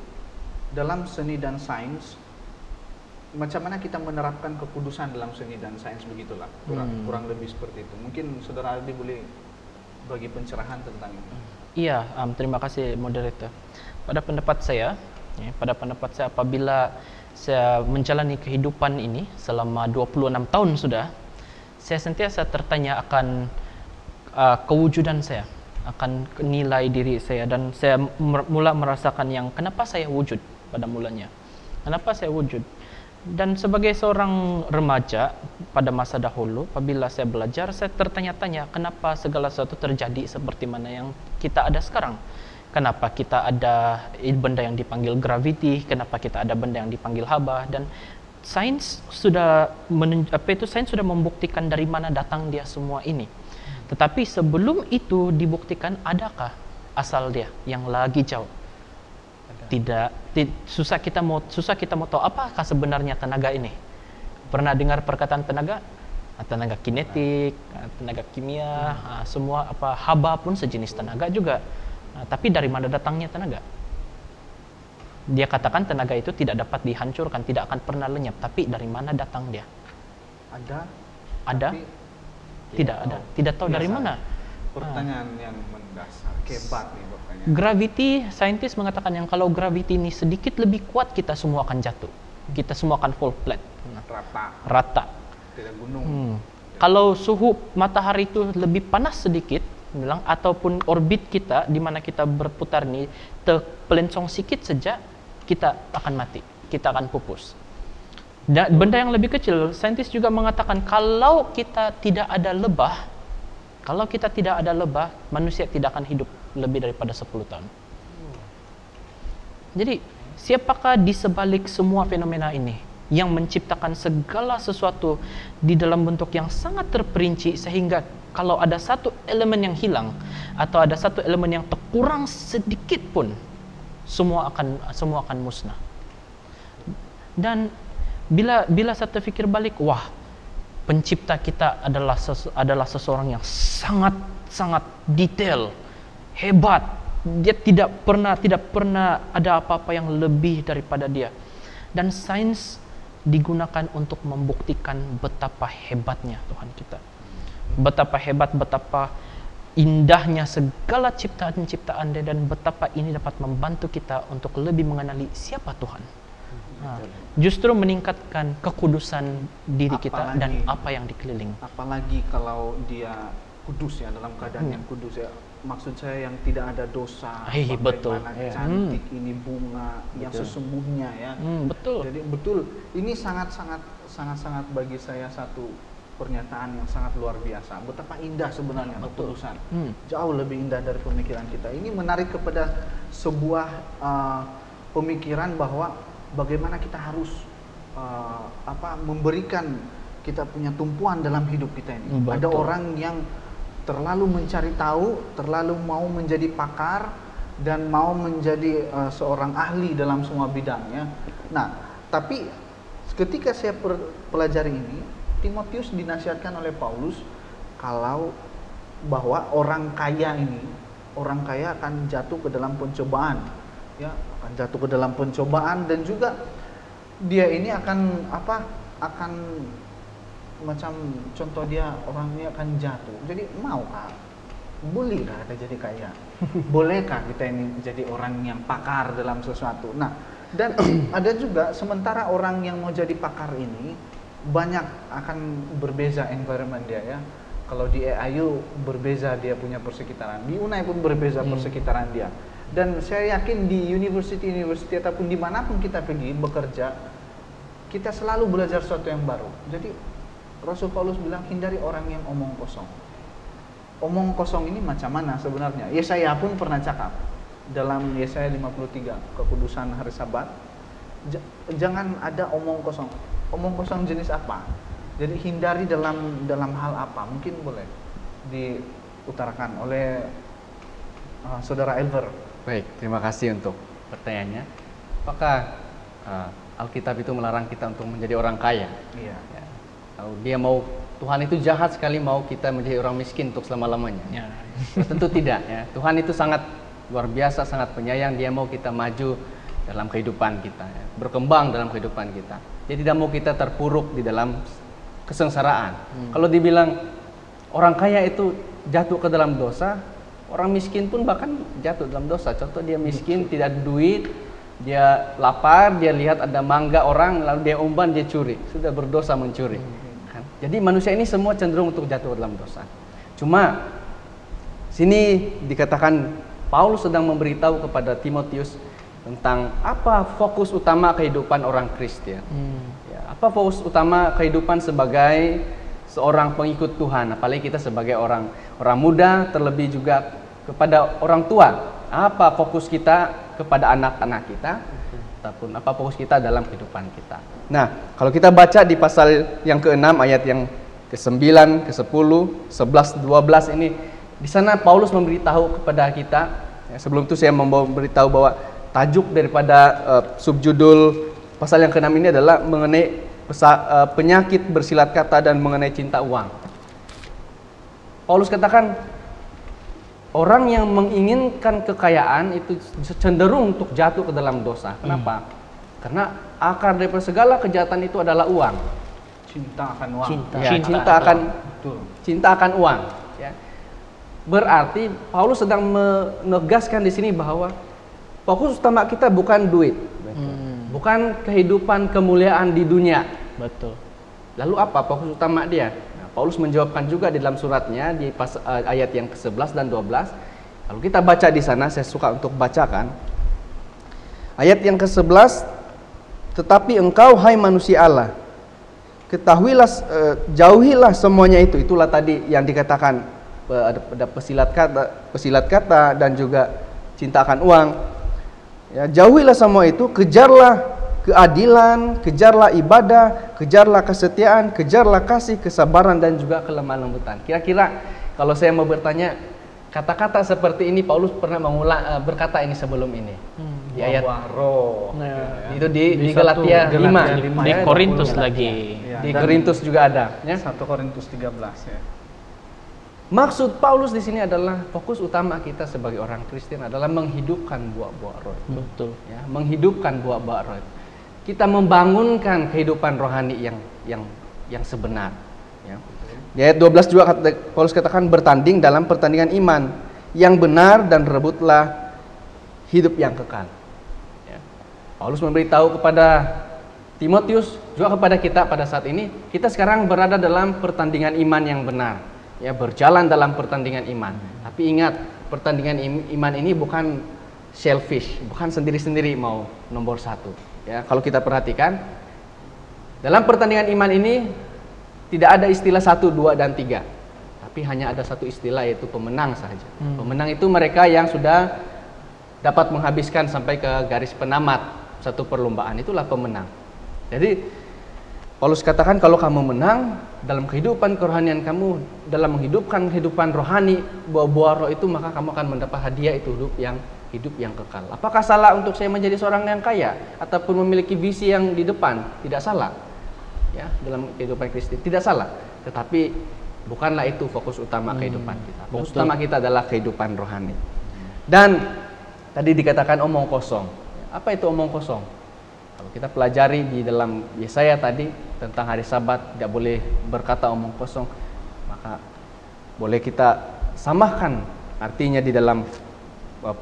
dalam seni dan sains, macam mana kita menerapkan kekudusan dalam seni dan sains, begitulah kurang lebih seperti itu. Mungkin saudara Aldi boleh bagi pencerahan tentang ini. Iya, terima kasih moderator. Pada pendapat saya apabila saya menjalani kehidupan ini selama 26 tahun sudah, saya sentiasa tertanya akan kewujudan saya, akan nilai diri saya, dan saya mula merasakan yang kenapa saya wujud pada mulanya. Kenapa saya wujud? Dan sebagai seorang remaja, pada masa dahulu, apabila saya belajar, saya tertanya-tanya kenapa segala sesuatu terjadi seperti mana yang kita ada sekarang. Kenapa kita ada benda yang dipanggil gravity, kenapa kita ada benda yang dipanggil haba, dan sains sudah sains sudah membuktikan dari mana datang dia semua ini. Tetapi sebelum itu dibuktikan, adakah asal dia yang lagi jauh? Susah kita mau tahu apakah sebenarnya tenaga ini. Pernah dengar perkataan tenaga? Tenaga kinetik, tenaga kimia, semua haba pun sejenis tenaga juga. Tapi dari mana datangnya tenaga? Dia katakan tenaga itu tidak dapat dihancurkan, tidak akan pernah lenyap. Tapi dari mana datang dia? Ada? Tidak ada. Tidak tahu dari mana. Pertanyaan yang mendasar, hebat nih pertanyaan. Gravity, saintis mengatakan yang kalau gravity ini sedikit lebih kuat, kita semua akan jatuh. Kita semua akan fall flat. Rata. Tidak gunung. Kalau suhu matahari itu lebih panas sedikit, ataupun orbit kita di mana kita berputar nih terpelencong sedikit saja, kita akan mati, kita akan pupus. Dan benda yang lebih kecil, saintis juga mengatakan kalau kita tidak ada lebah, manusia tidak akan hidup lebih daripada 10 tahun. Jadi, siapakah di sebalik semua fenomena ini yang menciptakan segala sesuatu di dalam bentuk yang sangat terperinci, sehingga kalau ada satu elemen yang hilang atau ada satu elemen yang terkurang sedikit pun, semua akan musnah. Dan bila saya terfikir balik, wah, pencipta kita adalah seseorang yang sangat detail, hebat. Dia tidak pernah ada apa-apa yang lebih daripada dia. Dan sains digunakan untuk membuktikan betapa hebatnya Tuhan kita. Betapa hebat, betapa indahnya segala ciptaan-ciptaan dia, dan betapa ini dapat membantu kita untuk lebih mengenali siapa Tuhan. Justru meningkatkan kekudusan diri kita dan apa yang dikeliling. Apalagi kalau dia kudus ya, dalam keadaan yang kudus ya. Maksud saya yang tidak ada dosa. Betul. Cantik ini bunga yang sesungguhnya ya. Betul. Jadi betul, ini sangat bagi saya satu pernyataan yang sangat luar biasa. Betapa indah sebenarnya kekudusan. Jauh lebih indah dari pemikiran kita. Ini menarik kepada sebuah pemikiran bahwa bagaimana kita harus memberikan kita punya tumpuan dalam hidup kita ini. Ada orang yang terlalu mencari tahu, terlalu mau menjadi pakar, dan mau menjadi seorang ahli dalam semua bidangnya. Nah, tapi ketika saya pelajari ini, Timotius dinasihatkan oleh Paulus bahwa orang kaya akan jatuh ke dalam pencobaan, ya, akan jatuh ke dalam pencobaan, dan juga dia ini akan macam contoh dia orangnya akan jatuh. Jadi maukah? Bolehkah kita jadi kaya? Bolehkah kita ini jadi orang yang pakar dalam sesuatu? Nah, dan ada juga sementara orang yang mau jadi pakar ini banyak akan berbeza environment dia ya. Kalau di AIU berbeza dia punya persekitaran, di UNAI pun berbeza persekitaran dia. Dan saya yakin di university ataupun dimanapun kita pergi bekerja, kita selalu belajar sesuatu yang baru. Jadi Rasul Paulus bilang hindari orang yang omong kosong. Omong kosong ini macam mana sebenarnya? Yesaya pun pernah cakap dalam Yesaya 53, kekudusan hari Sabat. Jangan ada omong kosong. Omong kosong jenis apa? Jadi hindari dalam hal apa? Mungkin boleh diutarakan oleh Saudara Elver. Baik, terima kasih untuk pertanyaannya. Apakah Alkitab itu melarang kita untuk menjadi orang kaya? Iya. Ya. Tuhan itu jahat sekali mau kita menjadi orang miskin untuk selama-lamanya. Ya. Tentu tidak ya. Tuhan itu sangat luar biasa, sangat penyayang. Dia mau kita maju dalam kehidupan kita, ya. Berkembang dalam kehidupan kita. Dia tidak mau kita terpuruk di dalam kesengsaraan. Kalau dibilang orang kaya itu jatuh ke dalam dosa, orang miskin pun bahkan jatuh dalam dosa. Contoh dia miskin, tidak ada duit, dia lapar, dia lihat ada mangga orang, lalu dia umpan, dia curi. Sudah berdosa mencuri. Jadi manusia ini semua cenderung untuk jatuh dalam dosa. Cuma sini dikatakan Paulus sedang memberitahu kepada Timotius tentang apa fokus utama kehidupan orang Kristen. Ya, Apa fokus utama kehidupan sebagai seorang pengikut Tuhan, apalagi kita sebagai orang muda, terlebih juga kepada orang tua. Apa fokus kita kepada anak-anak kita, ataupun apa fokus kita dalam kehidupan kita. Nah, kalau kita baca di pasal yang ke-6 ayat yang ke-9, ke-10, 11, 12 ini, di sana Paulus memberitahu kepada kita. Sebelum itu saya memberitahu bahwa tajuk daripada subjudul pasal yang ke-6 ini adalah mengenai penyakit bersilat kata dan mengenai cinta uang. Paulus katakan orang yang menginginkan kekayaan itu cenderung untuk jatuh ke dalam dosa. Kenapa? Karena akar daripada segala kejahatan itu adalah uang. Cinta akan uang. Cinta akan uang. Ya. Berarti Paulus sedang menegaskan di sini bahwa fokus utama kita bukan duit, bukan kehidupan kemuliaan di dunia. Betul. Lalu apa fokus utama dia? Nah, Paulus menjawabkan juga di dalam suratnya di ayat yang ke-11 dan 12. Kalau kita baca di sana, saya suka untuk bacakan. Ayat yang ke-11, tetapi engkau hai manusia Allah, ketahuilah, jauhilah semuanya itu. Itulah tadi yang dikatakan ada pesilat kata dan juga cinta akan uang. Ya, jauhilah semua itu, kejarlah keadilan, kejarlah ibadah, kejarlah kesetiaan, kejarlah kasih, kesabaran dan juga kelemah lembutan. Kira-kira kalau saya mau bertanya, kata-kata seperti ini Paulus pernah berkata ini sebelum ini. Di ayat roh. Itu di Galatia 5. Di Korintus lagi. Di Korintus juga ada, ya. 1 Korintus 13 ya. Maksud Paulus di sini adalah fokus utama kita sebagai orang Kristen adalah menghidupkan buah-buah roh. Betul. Ya, menghidupkan buah-buah roh. Kita membangunkan kehidupan rohani yang sebenar. Ya. Di ayat 12 juga Paulus katakan bertanding dalam pertandingan iman yang benar dan rebutlah hidup yang kekal. Ya. Paulus memberitahu kepada Timotius juga kepada kita pada saat ini, kita sekarang berada dalam pertandingan iman yang benar. Ya, berjalan dalam pertandingan iman. Tapi ingat, pertandingan iman ini bukan selfish, bukan sendiri-sendiri mau nomor 1. Ya, kalau kita perhatikan dalam pertandingan iman ini tidak ada istilah 1, 2 dan 3. Tapi hanya ada satu istilah, yaitu pemenang saja. Pemenang itu mereka yang sudah dapat menghabiskan sampai ke garis penamat satu perlombaan, itulah pemenang. Jadi Paulus katakan kalau kamu menang dalam kehidupan kerohanian kamu, dalam menghidupkan kehidupan rohani, buah-buah roh itu, maka kamu akan mendapat hadiah itu hidup yang kekal. Apakah salah untuk saya menjadi seorang yang kaya ataupun memiliki visi yang di depan? Tidak salah. Ya, dalam kehidupan Kristen tidak salah. Tetapi bukanlah itu fokus utama kehidupan kita. Fokus utama kita adalah kehidupan rohani. Dan tadi dikatakan omong kosong. Apa itu omong kosong? Kalau kita pelajari di dalam Yesaya tadi tentang hari Sabat, tidak boleh berkata omong kosong, maka boleh kita samakan artinya di dalam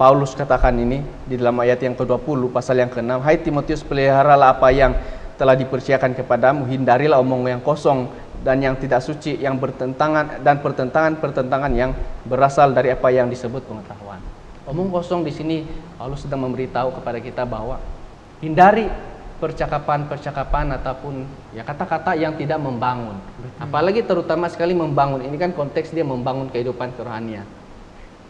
Paulus katakan ini di dalam ayat yang ke-20 pasal yang ke-6, hai Timotius, peliharalah apa yang telah dipersiapkan kepadamu, hindarilah omong yang kosong dan yang tidak suci, yang bertentangan dan pertentangan yang berasal dari apa yang disebut pengetahuan. Omong kosong di sini Paulus sedang memberitahu kepada kita bahwa hindari percakapan ataupun ya kata-kata yang tidak membangun. Apalagi terutama sekali membangun. Ini kan konteks dia membangun kehidupan kerohanian.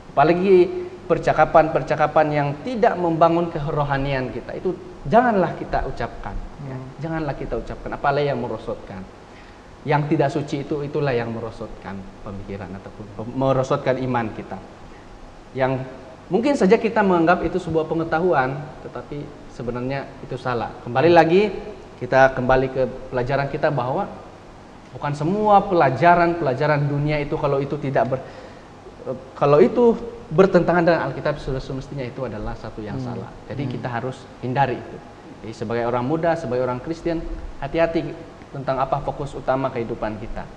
Apalagi percakapan yang tidak membangun kerohanian kita, itu janganlah kita ucapkan. Ya. Janganlah kita ucapkan. Apalagi yang merosotkan. Yang tidak suci itulah yang merosotkan pemikiran ataupun merosotkan iman kita. Yang mungkin saja kita menganggap itu sebuah pengetahuan, tetapi sebenarnya itu salah. Kembali lagi, kita kembali ke pelajaran kita bahwa bukan semua pelajaran dunia itu kalau itu bertentangan dengan Alkitab, sudah semestinya itu adalah satu yang salah. Jadi kita harus hindari itu. Jadi sebagai orang muda, sebagai orang Kristen, hati-hati tentang apa fokus utama kehidupan kita.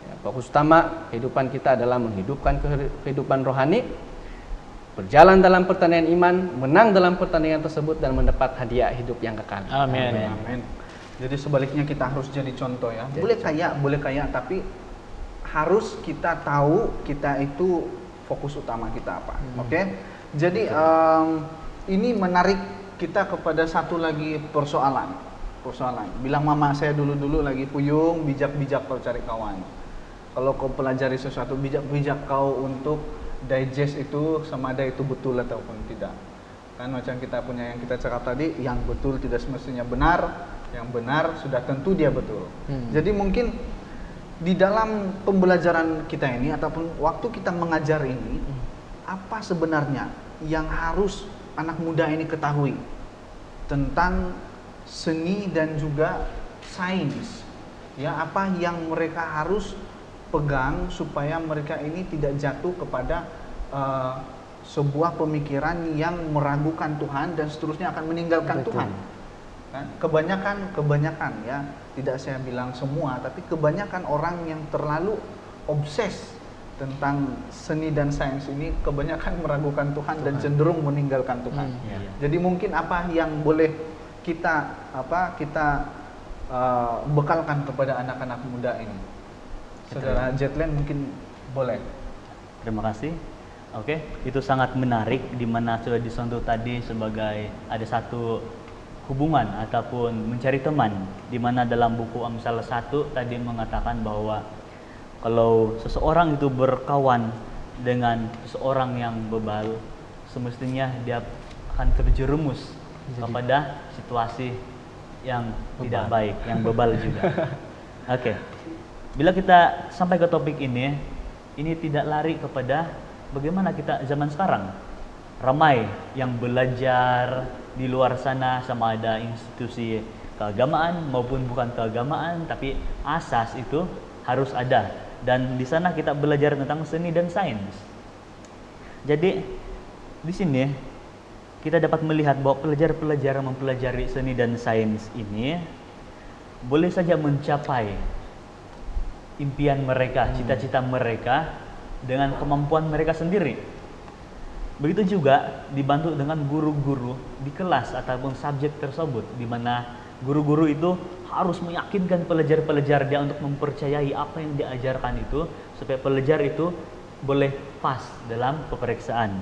Ya, fokus utama kehidupan kita adalah menghidupkan kehidupan rohani, berjalan dalam pertandingan iman, menang dalam pertandingan tersebut dan mendapat hadiah hidup yang kekal. Amin. Amin. Jadi sebaliknya kita harus jadi contoh ya. Boleh kaya, tapi harus kita tahu kita itu fokus utama kita apa. Oke? Jadi ini menarik kita kepada satu lagi persoalan. persoalan. Bilang mama saya dulu-dulu lagi, Puyung, bijak-bijak kau cari kawan. Kalau kau pelajari sesuatu, bijak-bijak kau untuk digest itu sama ada itu betul ataupun tidak. Kan macam kita punya yang kita cakap tadi, yang betul tidak semestinya benar, yang benar sudah tentu dia betul. Jadi mungkin di dalam pembelajaran kita ini ataupun waktu kita mengajar ini, apa sebenarnya yang harus anak muda ini ketahui tentang seni dan juga sains, ya, apa yang mereka harus pegang supaya mereka ini tidak jatuh kepada sebuah pemikiran yang meragukan Tuhan dan seterusnya akan meninggalkan Tuhan. Kan? Kebanyakan ya, tidak saya bilang semua, tapi kebanyakan orang yang terlalu obses tentang seni dan sains ini kebanyakan meragukan Tuhan dan cenderung meninggalkan Tuhan. Jadi mungkin apa yang boleh kita bekalkan kepada anak-anak muda ini, Saudara Jetland mungkin boleh. Terima kasih. Oke, itu sangat menarik di mana sudah disentuh tadi sebagai ada satu hubungan ataupun mencari teman, di mana dalam buku Amsal 1 tadi mengatakan bahwa kalau seseorang itu berkawan dengan seseorang yang bebal, semestinya dia akan terjerumus kepada situasi yang tidak baik, yang bebal juga. Oke. Bila kita sampai ke topik ini tidak lari kepada bagaimana kita zaman sekarang. Ramai yang belajar di luar sana, sama ada institusi keagamaan maupun bukan keagamaan, tapi asas itu harus ada. Dan di sana kita belajar tentang seni dan sains. Jadi di sini kita dapat melihat bahwa pelajar-pelajar mempelajari seni dan sains ini boleh saja mencapai impian mereka, cita-cita mereka dengan kemampuan mereka sendiri. Begitu juga dibantu dengan guru-guru di kelas ataupun subjek tersebut, di mana guru-guru itu harus meyakinkan pelajar-pelajar dia untuk mempercayai apa yang diajarkan itu supaya pelajar itu boleh pas dalam peperiksaan.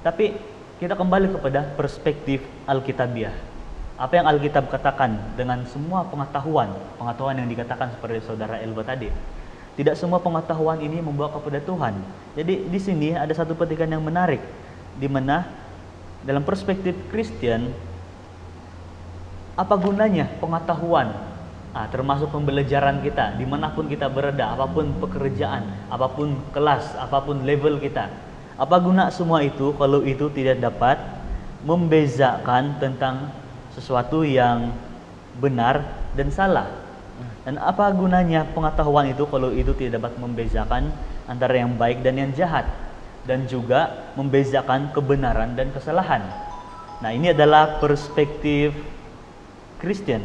Tapi kita kembali kepada perspektif Alkitabiah. Apa yang Alkitab katakan dengan semua pengetahuan yang dikatakan seperti Saudara Elba tadi. Tidak semua pengetahuan ini membawa kepada Tuhan. Jadi di sini ada satu petikan yang menarik, di mana dalam perspektif Kristen, apa gunanya pengetahuan, termasuk pembelajaran kita, dimanapun kita berada, apapun pekerjaan, apapun kelas, apapun level kita. Apa guna semua itu kalau itu tidak dapat membezakan tentang sesuatu yang benar dan salah? Dan apa gunanya pengetahuan itu kalau itu tidak dapat membezakan antara yang baik dan yang jahat, dan juga membezakan kebenaran dan kesalahan? Nah, ini adalah perspektif Kristen.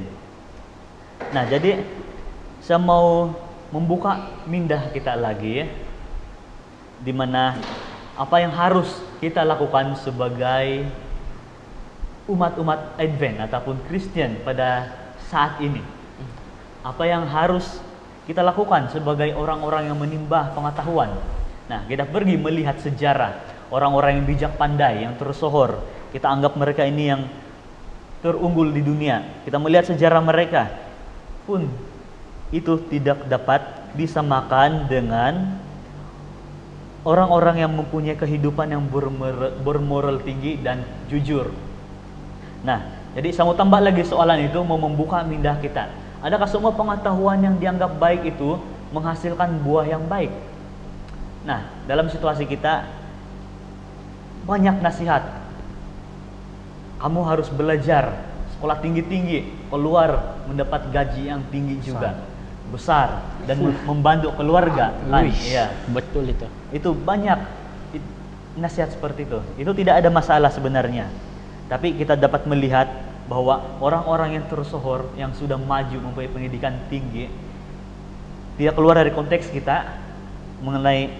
Nah, jadi saya mau membuka mindah kita lagi, di mana apa yang harus kita lakukan sebagai umat-umat Advent ataupun Kristen pada saat ini. Apa yang harus kita lakukan sebagai orang-orang yang menimba pengetahuan. Nah, kita pergi melihat sejarah orang-orang yang bijak pandai, yang tersohor. Kita anggap mereka ini yang terunggul di dunia. Kita melihat sejarah mereka pun itu tidak dapat disamakan dengan orang-orang yang mempunyai kehidupan yang bermoral tinggi dan jujur. Nah, jadi saya mau tambah lagi soalan itu, mau membuka mindah kita. Adakah semua pengetahuan yang dianggap baik itu menghasilkan buah yang baik? Nah, dalam situasi kita banyak nasihat. Kamu harus belajar, sekolah tinggi-tinggi, keluar mendapat gaji yang tinggi juga, besar, dan membantu keluarga. Iya, betul itu. Itu banyak nasihat seperti itu. Itu tidak ada masalah sebenarnya. Tapi kita dapat melihat bahwa orang-orang yang tersohor, yang sudah maju mempunyai pendidikan tinggi, tidak keluar dari konteks kita mengenai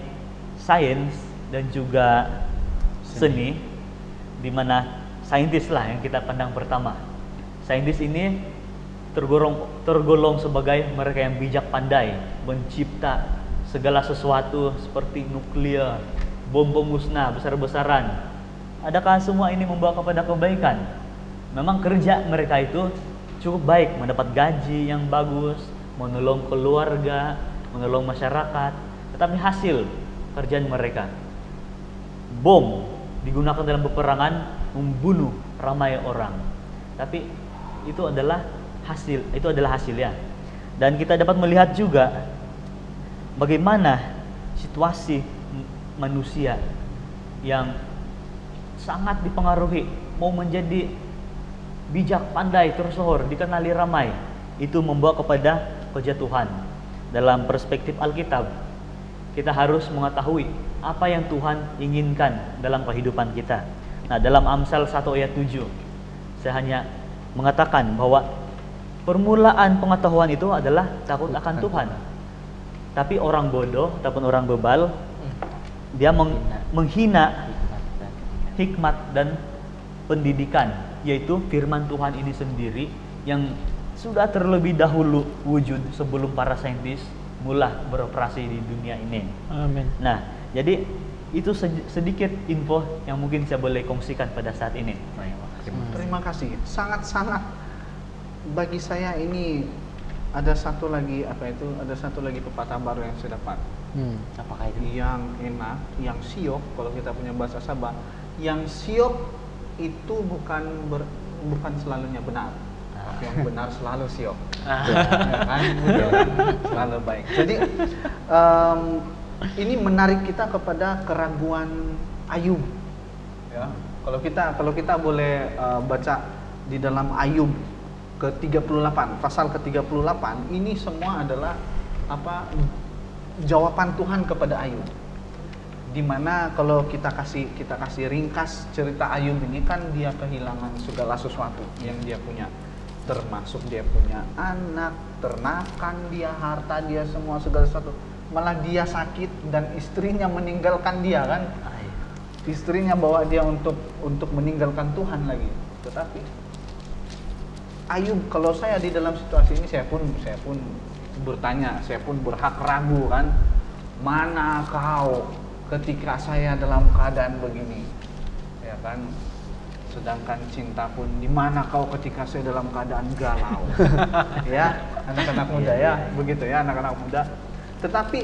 sains dan juga seni, di mana saintis lah yang kita pandang pertama. Saintis ini tergolong sebagai mereka yang bijak pandai, mencipta segala sesuatu seperti nuklir, bom musnah besar-besaran. Adakah semua ini membawa kepada kebaikan? Memang kerja mereka itu cukup baik, mendapat gaji yang bagus, menolong keluarga, menolong masyarakat, tetapi hasil kerjaan mereka bom digunakan dalam peperangan, membunuh ramai orang. Tapi itu adalah hasilnya. Dan kita dapat melihat juga bagaimana situasi manusia yang sangat dipengaruhi, mau menjadi bijak, pandai, tersohor, dikenali ramai, itu membawa kepada kejatuhan. Dalam perspektif Alkitab, kita harus mengetahui apa yang Tuhan inginkan dalam kehidupan kita. Nah, dalam Amsal 1 ayat 7, saya hanya mengatakan bahwa permulaan pengetahuan itu adalah takut akan Tuhan. Tapi orang bodoh ataupun orang bebal, dia menghina hikmat dan pendidikan, yaitu firman Tuhan ini sendiri yang sudah terlebih dahulu wujud sebelum para saintis mulai beroperasi di dunia ini. Amin. Nah, jadi itu sedikit info yang mungkin saya boleh kongsikan pada saat ini. Terima kasih. Sangat-sangat bagi saya ini ada satu lagi pepatah baru yang saya dapat. Apakah itu? Yang enak, yang siok, kalau kita punya bahasa Sabah, yang siok itu bukan selalunya benar. Tapi yang benar selalu siok. Ya kan? Selalu baik. Jadi ini menarik kita kepada keraguan Ayub. Ya. Kalau kita boleh baca di dalam Ayub ke-38, pasal ke-38, ini semua adalah jawaban Tuhan kepada Ayub. Dimana kalau kita kasih ringkas cerita Ayub ini, kan dia kehilangan segala sesuatu yang dia punya, termasuk dia punya anak, ternakan dia, harta dia, semua segala sesuatu. Malah dia sakit dan istrinya meninggalkan dia kan. Istrinya bawa dia untuk meninggalkan Tuhan lagi. Tetapi Ayub, kalau saya di dalam situasi ini, saya pun bertanya, saya pun berhak ragu kan. Mana kau ketika saya dalam keadaan begini? Ya kan? Sedangkan cinta pun, di mana kau ketika saya dalam keadaan galau? Ya, anak-anak muda ya, begitu ya, anak-anak muda. Tetapi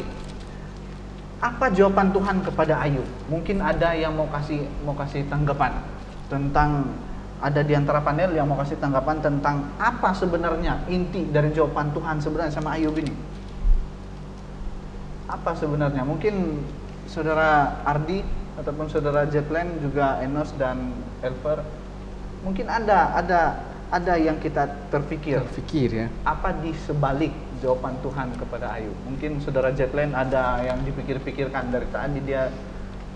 apa jawaban Tuhan kepada Ayub? Mungkin ada yang mau kasih tanggapan tentang, ada di antara panel yang mau kasih tanggapan tentang apa sebenarnya inti dari jawaban Tuhan sebenarnya sama Ayub ini. Apa sebenarnya? Mungkin saudara Ardi ataupun saudara Jetland, juga Enos dan Elver, mungkin ada yang kita terfikir ya. Apa di sebalik jawaban Tuhan kepada Ayub? Mungkin saudara Jetland ada yang dipikir-pikirkan dari tadi, dia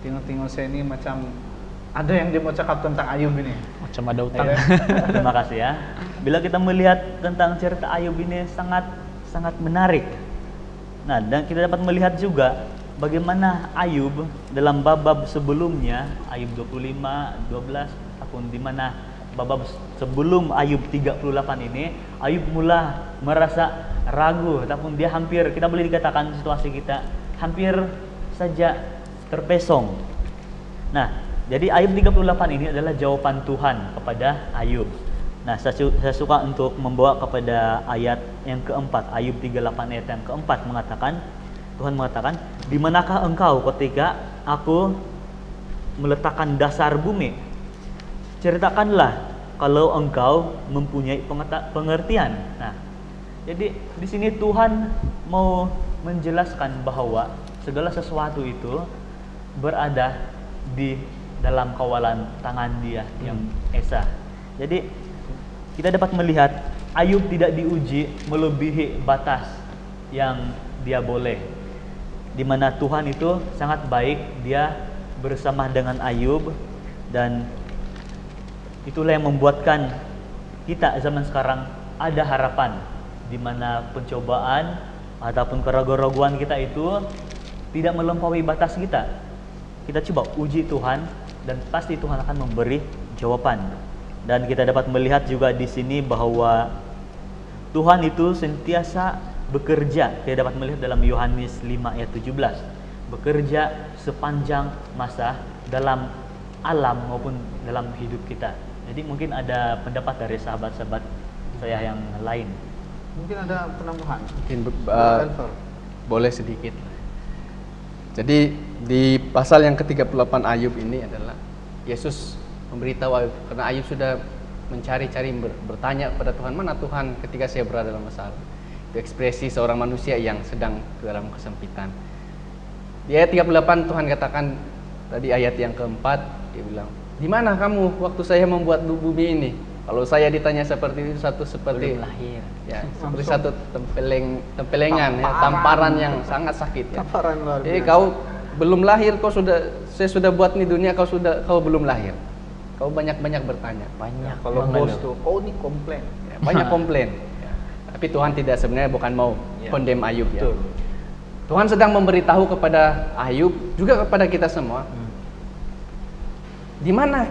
tinggal saya ini macam ada yang dia mau cakap tentang Ayub ini. Macam ada utang. Terima kasih ya. Bila kita melihat tentang cerita Ayub ini sangat menarik. Nah, dan kita dapat melihat juga bagaimana Ayub dalam bab sebelumnya, Ayub 25, 12, ataupun di mana bab sebelum Ayub 38 ini, Ayub mula merasa ragu, ataupun dia hampir, kita boleh dikatakan situasi kita hampir saja terpesong. Nah, jadi Ayub 38 ini adalah jawaban Tuhan kepada Ayub. Nah, saya suka untuk membawa kepada ayat yang keempat, Ayub 38 ayat yang keempat Tuhan mengatakan, di manakah engkau ketika aku meletakkan dasar bumi? Ceritakanlah kalau engkau mempunyai pengertian. Nah, jadi di sini Tuhan mau menjelaskan bahwa segala sesuatu itu berada di dalam kawalan tangan Dia yang esa. Jadi kita dapat melihat Ayub tidak diuji melebihi batas yang dia boleh. Di mana Tuhan itu sangat baik, Dia bersama dengan Ayub, dan itulah yang membuatkan kita zaman sekarang ada harapan, di mana pencobaan ataupun keraguan-raguan kita itu tidak melampaui batas kita. Kita coba uji Tuhan dan pasti Tuhan akan memberi jawaban. Dan kita dapat melihat juga di sini bahwa Tuhan itu sentiasa bekerja. Kita dapat melihat dalam Yohanes 5 ayat 17, bekerja sepanjang masa dalam alam maupun dalam hidup kita. Jadi mungkin ada pendapat dari sahabat-sahabat saya yang lain. Mungkin ada penambahan. Mungkin Elver. boleh sedikit. Jadi di pasal yang ke-38 Ayub ini adalah Yesus memberitahu Ayub, karena Ayub sudah mencari-cari bertanya kepada Tuhan, mana Tuhan ketika saya berada dalam masalah. Itu ekspresi seorang manusia yang sedang dalam kesempitan. Di ayat 38 Tuhan katakan, tadi ayat yang keempat, dia bilang, di mana kamu waktu saya membuat bumi ini? Kalau saya ditanya seperti itu, seperti Belum lahir. ya, seperti satu tempelengan, ya, tamparan yang sangat sakit. Ya. Tamparan luar Jadi biasa. kau belum lahir, saya sudah buat nih dunia, kau belum lahir. Kau banyak bertanya. Banyak Kalau mengeluh. bos tuh, oh ini komplain. Ya, banyak komplain. Ya. Tapi Tuhan tidak, sebenarnya bukan mau condemn Ayub ya. Betul. Tuhan sedang memberitahu kepada Ayub, juga kepada kita semua. Di mana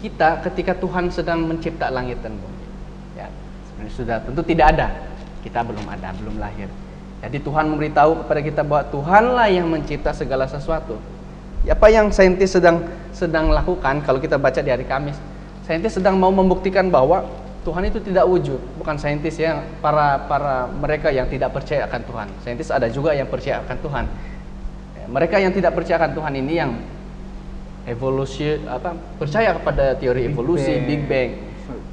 kita ketika Tuhan sedang mencipta langit dan bumi? Ya, sebenarnya sudah tentu tidak ada. Kita belum ada, belum lahir. Jadi Tuhan memberitahu kepada kita bahwa Tuhanlah yang mencipta segala sesuatu. Apa yang saintis sedang lakukan kalau kita baca di hari Kamis? Saintis sedang mau membuktikan bahwa Tuhan itu tidak wujud. Bukan saintis yang para mereka yang tidak percaya akan Tuhan. Saintis ada juga yang percaya akan Tuhan. Mereka yang tidak percaya akan Tuhan ini yang percaya kepada teori evolusi, Big Bang.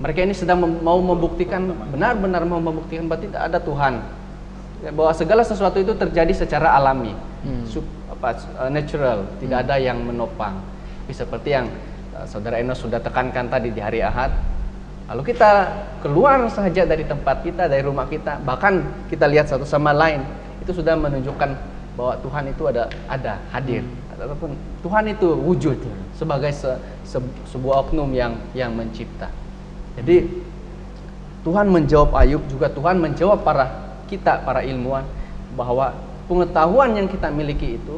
Mereka ini sedang mau membuktikan, benar-benar mau membuktikan bahwa tidak ada Tuhan. Bahwa segala sesuatu itu terjadi secara alami, natural, tidak ada yang menopang. Seperti yang Saudara Enos sudah tekankan tadi di hari Ahad. Lalu kita keluar saja dari tempat kita, dari rumah kita, bahkan kita lihat satu sama lain, itu sudah menunjukkan bahwa Tuhan itu ada hadir. Ataupun Tuhan itu wujud sebagai sebuah oknum yang mencipta. Jadi Tuhan menjawab Ayub, juga Tuhan menjawab para ilmuwan, bahwa pengetahuan yang kita miliki itu,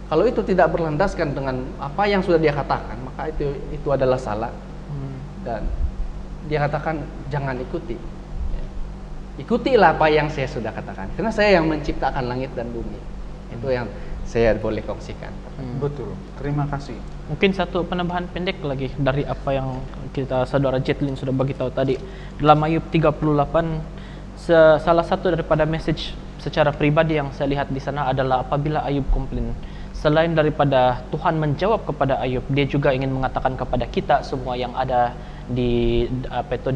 kalau itu tidak berlandaskan dengan apa yang sudah dia katakan, maka itu adalah salah. Dan dia katakan jangan ikuti. Ikutilah apa yang saya sudah katakan, karena saya yang menciptakan langit dan bumi. Itu yang saya boleh kongsikan. Betul. Terima kasih. Mungkin satu penambahan pendek lagi dari apa yang saudara Jetlin sudah bagi tahu tadi. Dalam Ayub 38, salah satu daripada message secara pribadi yang saya lihat di sana adalah apabila Ayub komplain, selain daripada Tuhan menjawab kepada Ayub, dia juga ingin mengatakan kepada kita semua yang ada di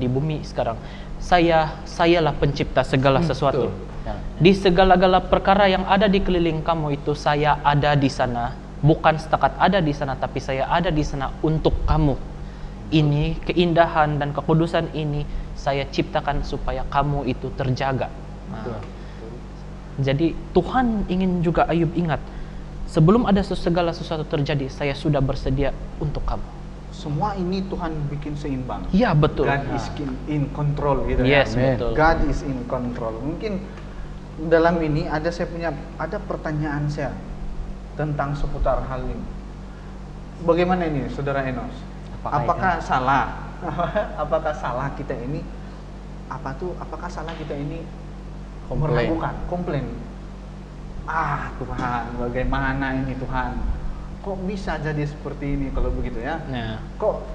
bumi sekarang, sayalah pencipta segala sesuatu. Di segala-gala perkara yang ada di keliling kamu itu, saya ada di sana. Bukan setakat ada di sana, tapi saya ada di sana untuk kamu. Ini keindahan dan kekudusan ini saya ciptakan supaya kamu itu terjaga. Jadi Tuhan ingin juga Ayub ingat, sebelum ada segala sesuatu terjadi, saya sudah bersedia untuk kamu. Semua ini Tuhan bikin seimbang. Iya, betul. God is in control gitu Yes, ya. betul. God is in control. Mungkin dalam ini ada pertanyaan saya tentang seputar hal ini. Bagaimana ini, Saudara Enos? Apakah salah? Apakah salah kita ini? Apakah salah kita ini meragukan, komplain? Tuhan, bagaimana ini Tuhan? Kok bisa jadi seperti ini kalau begitu ya? Kok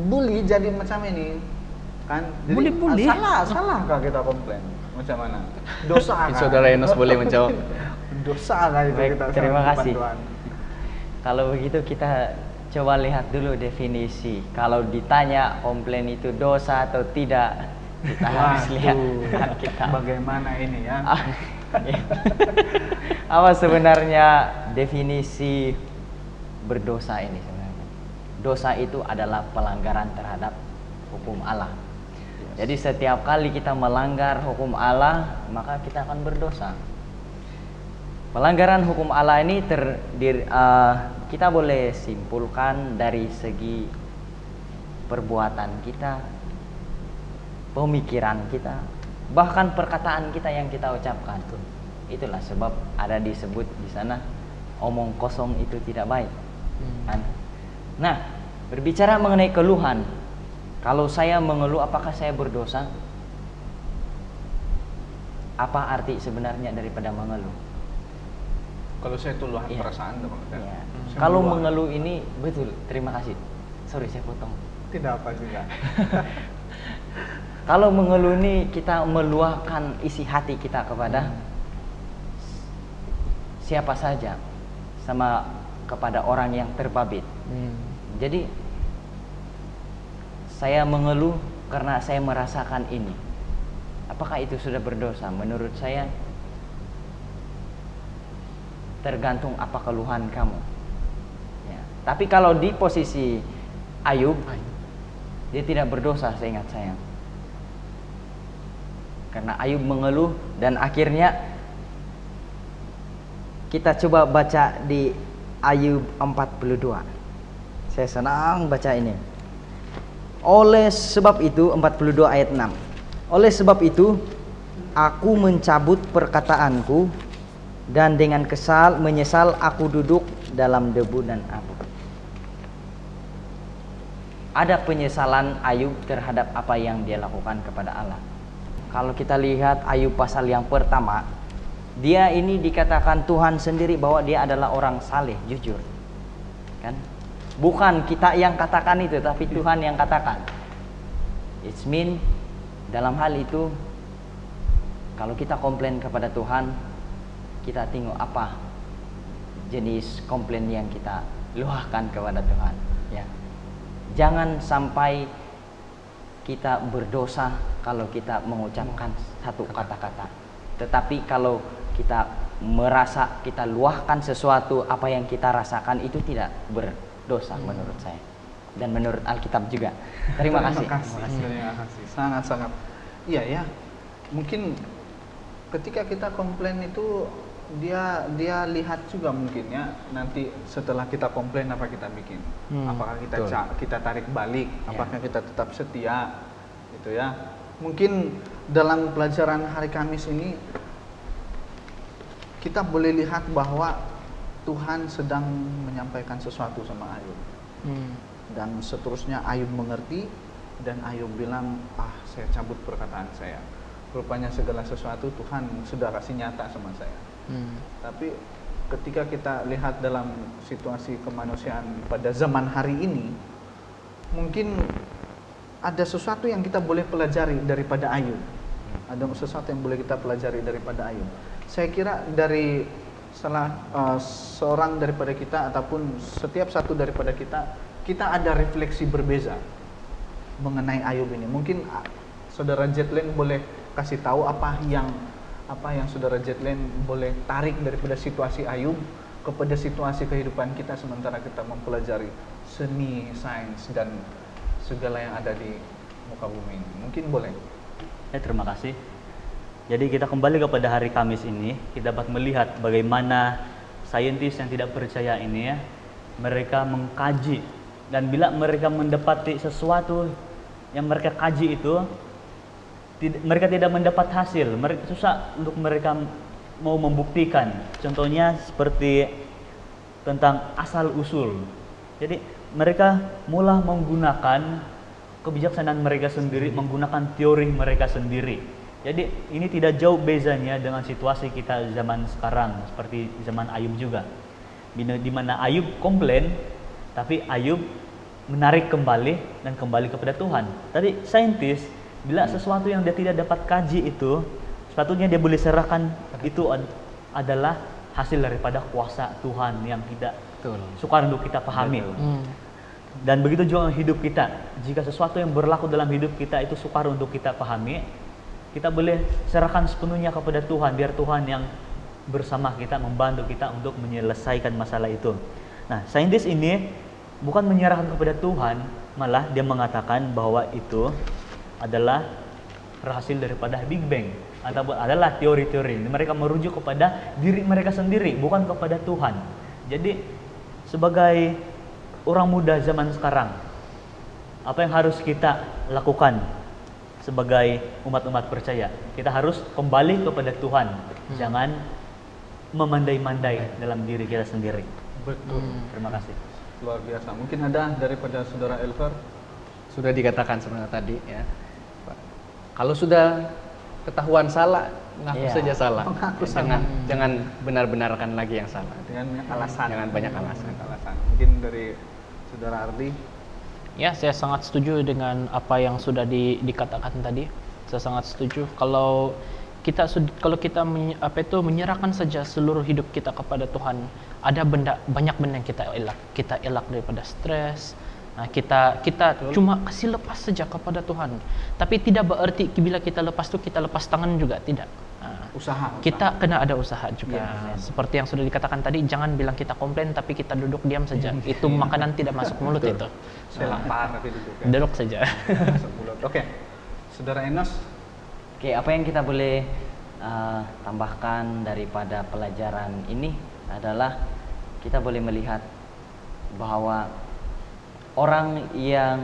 bully jadi macam ini? Kan? Jadi, Bully. Salah kah kita komplain? Macam mana? Dosa kah? Saudara Enos boleh menjawab. Dosa kah itu Baik, kita terima sama kasih. Tuhan? Kalau begitu kita coba lihat dulu definisi. Kalau ditanya komplain itu dosa atau tidak, kita harus lihat kita. Bagaimana ini ya? Apa sebenarnya definisi berdosa ini sebenarnya? Dosa itu adalah pelanggaran terhadap hukum Allah. Jadi setiap kali kita melanggar hukum Allah, maka kita akan berdosa. Pelanggaran hukum Allah ini kita boleh simpulkan dari segi perbuatan kita, pemikiran kita, bahkan perkataan kita yang kita ucapkan. Itulah sebab ada disebut di sana, omong kosong itu tidak baik. Nah, berbicara mengenai keluhan, kalau saya mengeluh, apakah saya berdosa? Apa arti sebenarnya daripada mengeluh? Kalau saya tuduhan Iya. perasaan dong. Ya. Kalau mengeluh ini betul, terima kasih. Sorry saya potong. Tidak apa juga. Kalau mengeluh ini kita meluahkan isi hati kita kepada siapa saja, sama kepada orang yang terbabit. Jadi saya mengeluh karena saya merasakan ini. Apakah itu sudah berdosa? Menurut saya tergantung apa keluhan kamu. Ya. Tapi kalau di posisi Ayub, dia tidak berdosa seingat saya. Karena Ayub mengeluh dan akhirnya kita coba baca di Ayub 42. Saya senang baca ini. Oleh sebab itu 42 ayat 6. Oleh sebab itu aku mencabut perkataanku dan dengan kesal menyesal aku duduk dalam debu dan abu. Ada penyesalan Ayub terhadap apa yang dia lakukan kepada Allah. Kalau kita lihat Ayub pasal yang pertama, dia ini dikatakan Tuhan sendiri bahwa dia adalah orang saleh, jujur. Kan? Bukan kita yang katakan itu, tapi Tuhan yang katakan. It means dalam hal itu kalau kita komplain kepada Tuhan, kita tengok apa jenis komplain yang kita luahkan kepada Tuhan, ya. Jangan sampai kita berdosa kalau kita mengucapkan satu kata-kata. Tetapi kalau kita merasa kita luahkan sesuatu apa yang kita rasakan, itu tidak berdosa menurut saya dan menurut Alkitab juga. Terima kasih. Terima kasih. Sangat-sangat. Iya ya. Mungkin ketika kita komplain itu dia lihat juga mungkin ya, nanti setelah kita komplain apa kita bikin. Apakah kita tarik balik, apakah kita tetap setia gitu ya. Mungkin dalam pelajaran hari Kamis ini kita boleh lihat bahwa Tuhan sedang menyampaikan sesuatu sama Ayub. Dan seterusnya Ayub mengerti dan Ayub bilang, saya cabut perkataan saya. Rupanya segala sesuatu Tuhan sudah kasih nyata sama saya. Tapi ketika kita lihat dalam situasi kemanusiaan pada zaman hari ini, mungkin ada sesuatu yang kita boleh pelajari daripada Ayub. Ada sesuatu yang boleh kita pelajari daripada Ayub. Saya kira dari seorang daripada kita ataupun setiap satu daripada kita ada refleksi berbeza mengenai Ayub ini. Mungkin saudara Jetlen boleh kasih tahu apa yang saudara Jetlen boleh tarik daripada situasi Ayub kepada situasi kehidupan kita sementara kita mempelajari seni, sains dan segala yang ada di muka bumi ini. Mungkin boleh. Terima kasih. Jadi kita kembali kepada hari Kamis ini, kita dapat melihat bagaimana saintis yang tidak percaya ini ya, mereka mengkaji, dan bila mereka mendapati sesuatu yang mereka kaji itu, mereka tidak mendapat hasil, mereka susah untuk mereka mau membuktikan. Contohnya seperti tentang asal usul. Jadi mereka mulai menggunakan kebijaksanaan mereka sendiri, menggunakan teori mereka sendiri. Jadi ini tidak jauh bezanya dengan situasi kita zaman sekarang, seperti zaman Ayub juga, di mana Ayub komplain, tapi Ayub menarik kembali dan kembali kepada Tuhan. Tadi saintis, bila sesuatu yang dia tidak dapat kaji itu, sepatutnya dia boleh serahkan itu adalah hasil daripada kuasa Tuhan yang tidak sukar untuk kita pahami. Dan begitu juga hidup kita. Jika sesuatu yang berlaku dalam hidup kita itu sukar untuk kita pahami, kita boleh serahkan sepenuhnya kepada Tuhan, biar Tuhan yang bersama kita, membantu kita untuk menyelesaikan masalah itu. Nah, saintis ini bukan menyerahkan kepada Tuhan, malah dia mengatakan bahwa itu adalah hasil daripada Big Bang atau adalah teori-teori. Mereka merujuk kepada diri mereka sendiri, bukan kepada Tuhan. Jadi sebagai orang muda zaman sekarang, apa yang harus kita lakukan sebagai umat-umat percaya? Kita harus kembali kepada Tuhan. Jangan memandai-mandai dalam diri kita sendiri. Betul. Terima kasih. Luar biasa. Mungkin ada daripada saudara Elver. Sudah dikatakan sebenarnya tadi ya. Kalau sudah ketahuan salah, ngaku saja salah. Jangan benar-benarkan lagi yang salah. Dengan alasan. Jangan banyak alasan. Mungkin dari saudara Ardi. Ya, saya sangat setuju dengan apa yang sudah dikatakan tadi. Saya sangat setuju kalau kita menyerahkan saja seluruh hidup kita kepada Tuhan, ada banyak benda yang kita elak daripada stres. Nah, kita cuma kasih lepas saja kepada Tuhan. Tapi tidak berarti bila kita lepas itu kita lepas tangan juga, tidak. Kita kena ada usaha juga. Seperti yang sudah dikatakan tadi, jangan bilang kita komplain tapi kita duduk diam saja. Itu makanan tidak masuk mulut itu. Saya lapar tapi duduk. Duduk saja. Masuk mulut. Oke. Saudara Enos. Oke, apa yang kita boleh tambahkan daripada pelajaran ini adalah kita boleh melihat bahwa orang yang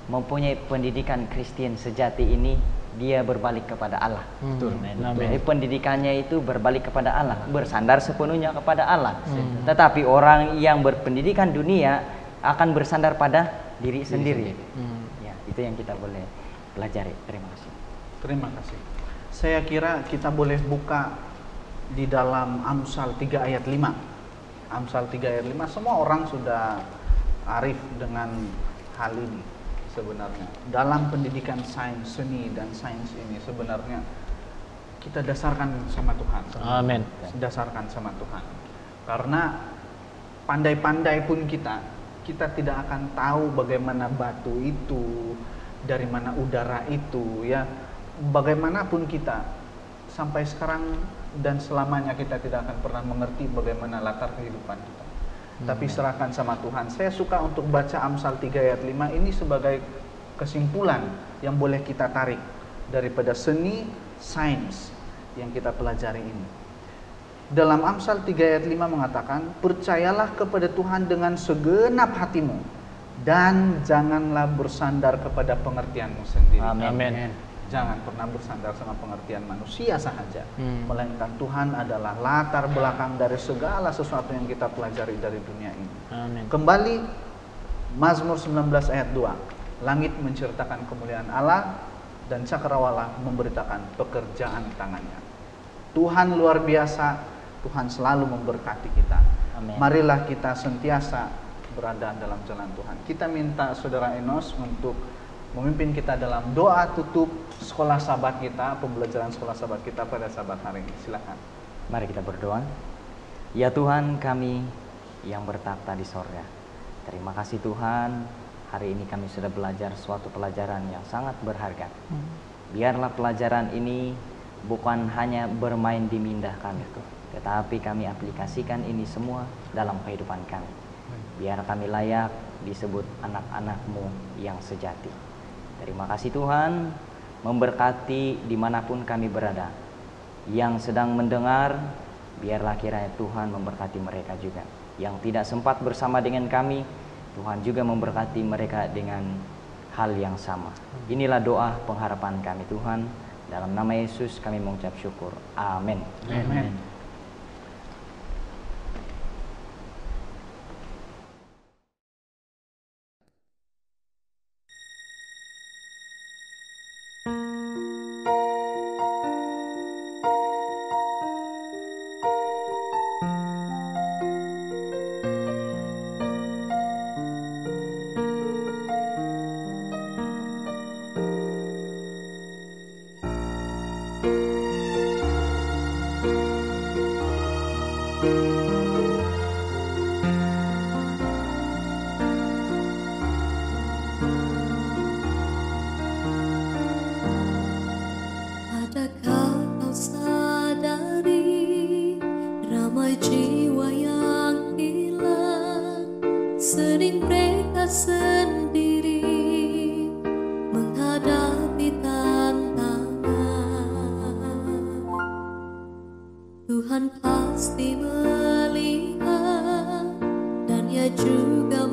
mempunyai pendidikan Kristen sejati ini dia berbalik kepada Allah. Betul. Jadi pendidikannya itu berbalik kepada Allah, bersandar sepenuhnya kepada Allah. Tetapi orang yang berpendidikan dunia akan bersandar pada diri sendiri. Ya, itu yang kita boleh pelajari. Terima kasih. Terima kasih. Saya kira kita boleh buka di dalam Amsal 3 ayat 5. Amsal 3 ayat 5, semua orang sudah arif dengan hal ini sebenarnya. Dalam pendidikan sains seni dan sains ini sebenarnya kita dasarkan sama Tuhan. Amin. Dasarkan sama Tuhan. Karena pandai-pandai pun kita tidak akan tahu bagaimana batu itu, dari mana udara itu, ya. Bagaimanapun kita sampai sekarang dan selamanya kita tidak akan pernah mengerti bagaimana latar kehidupan kita. Tapi serahkan sama Tuhan. Saya suka untuk baca Amsal 3 ayat 5 ini sebagai kesimpulan yang boleh kita tarik daripada seni sains yang kita pelajari ini. Dalam Amsal 3 ayat 5 mengatakan, percayalah kepada Tuhan dengan segenap hatimu dan janganlah bersandar kepada pengertianmu sendiri. Amin. Jangan pernah bersandar sama pengertian manusia sahaja, melainkan Tuhan adalah latar belakang dari segala sesuatu yang kita pelajari dari dunia ini. Amin. Kembali Mazmur 19 ayat 2. Langit menceritakan kemuliaan Allah dan cakrawala memberitakan pekerjaan tangannya. Tuhan luar biasa, Tuhan selalu memberkati kita. Amin. Marilah kita sentiasa berada dalam jalan Tuhan. Kita minta Saudara Enos untuk memimpin kita dalam doa tutup sekolah sahabat kita, pembelajaran sekolah sahabat kita pada sahabat hari ini. Silakan. Mari kita berdoa. Ya Tuhan kami yang bertakhta di sorga, terima kasih Tuhan, hari ini kami sudah belajar suatu pelajaran yang sangat berharga. Biarlah pelajaran ini bukan hanya bermain di minda kami, tetapi kami aplikasikan ini semua dalam kehidupan kami. Biar kami layak disebut anak-anak-Mu yang sejati. Terima kasih Tuhan, memberkati dimanapun kami berada. Yang sedang mendengar, biarlah kiranya Tuhan memberkati mereka juga. Yang tidak sempat bersama dengan kami, Tuhan juga memberkati mereka dengan hal yang sama. Inilah doa pengharapan kami Tuhan. Dalam nama Yesus kami mengucap syukur. Amin. Amin. Adakah kau sadari ramai jiwa yang hilang, sering mereka sendiri menghadapi tantangan. Tuhan pasti melihat dan Ia juga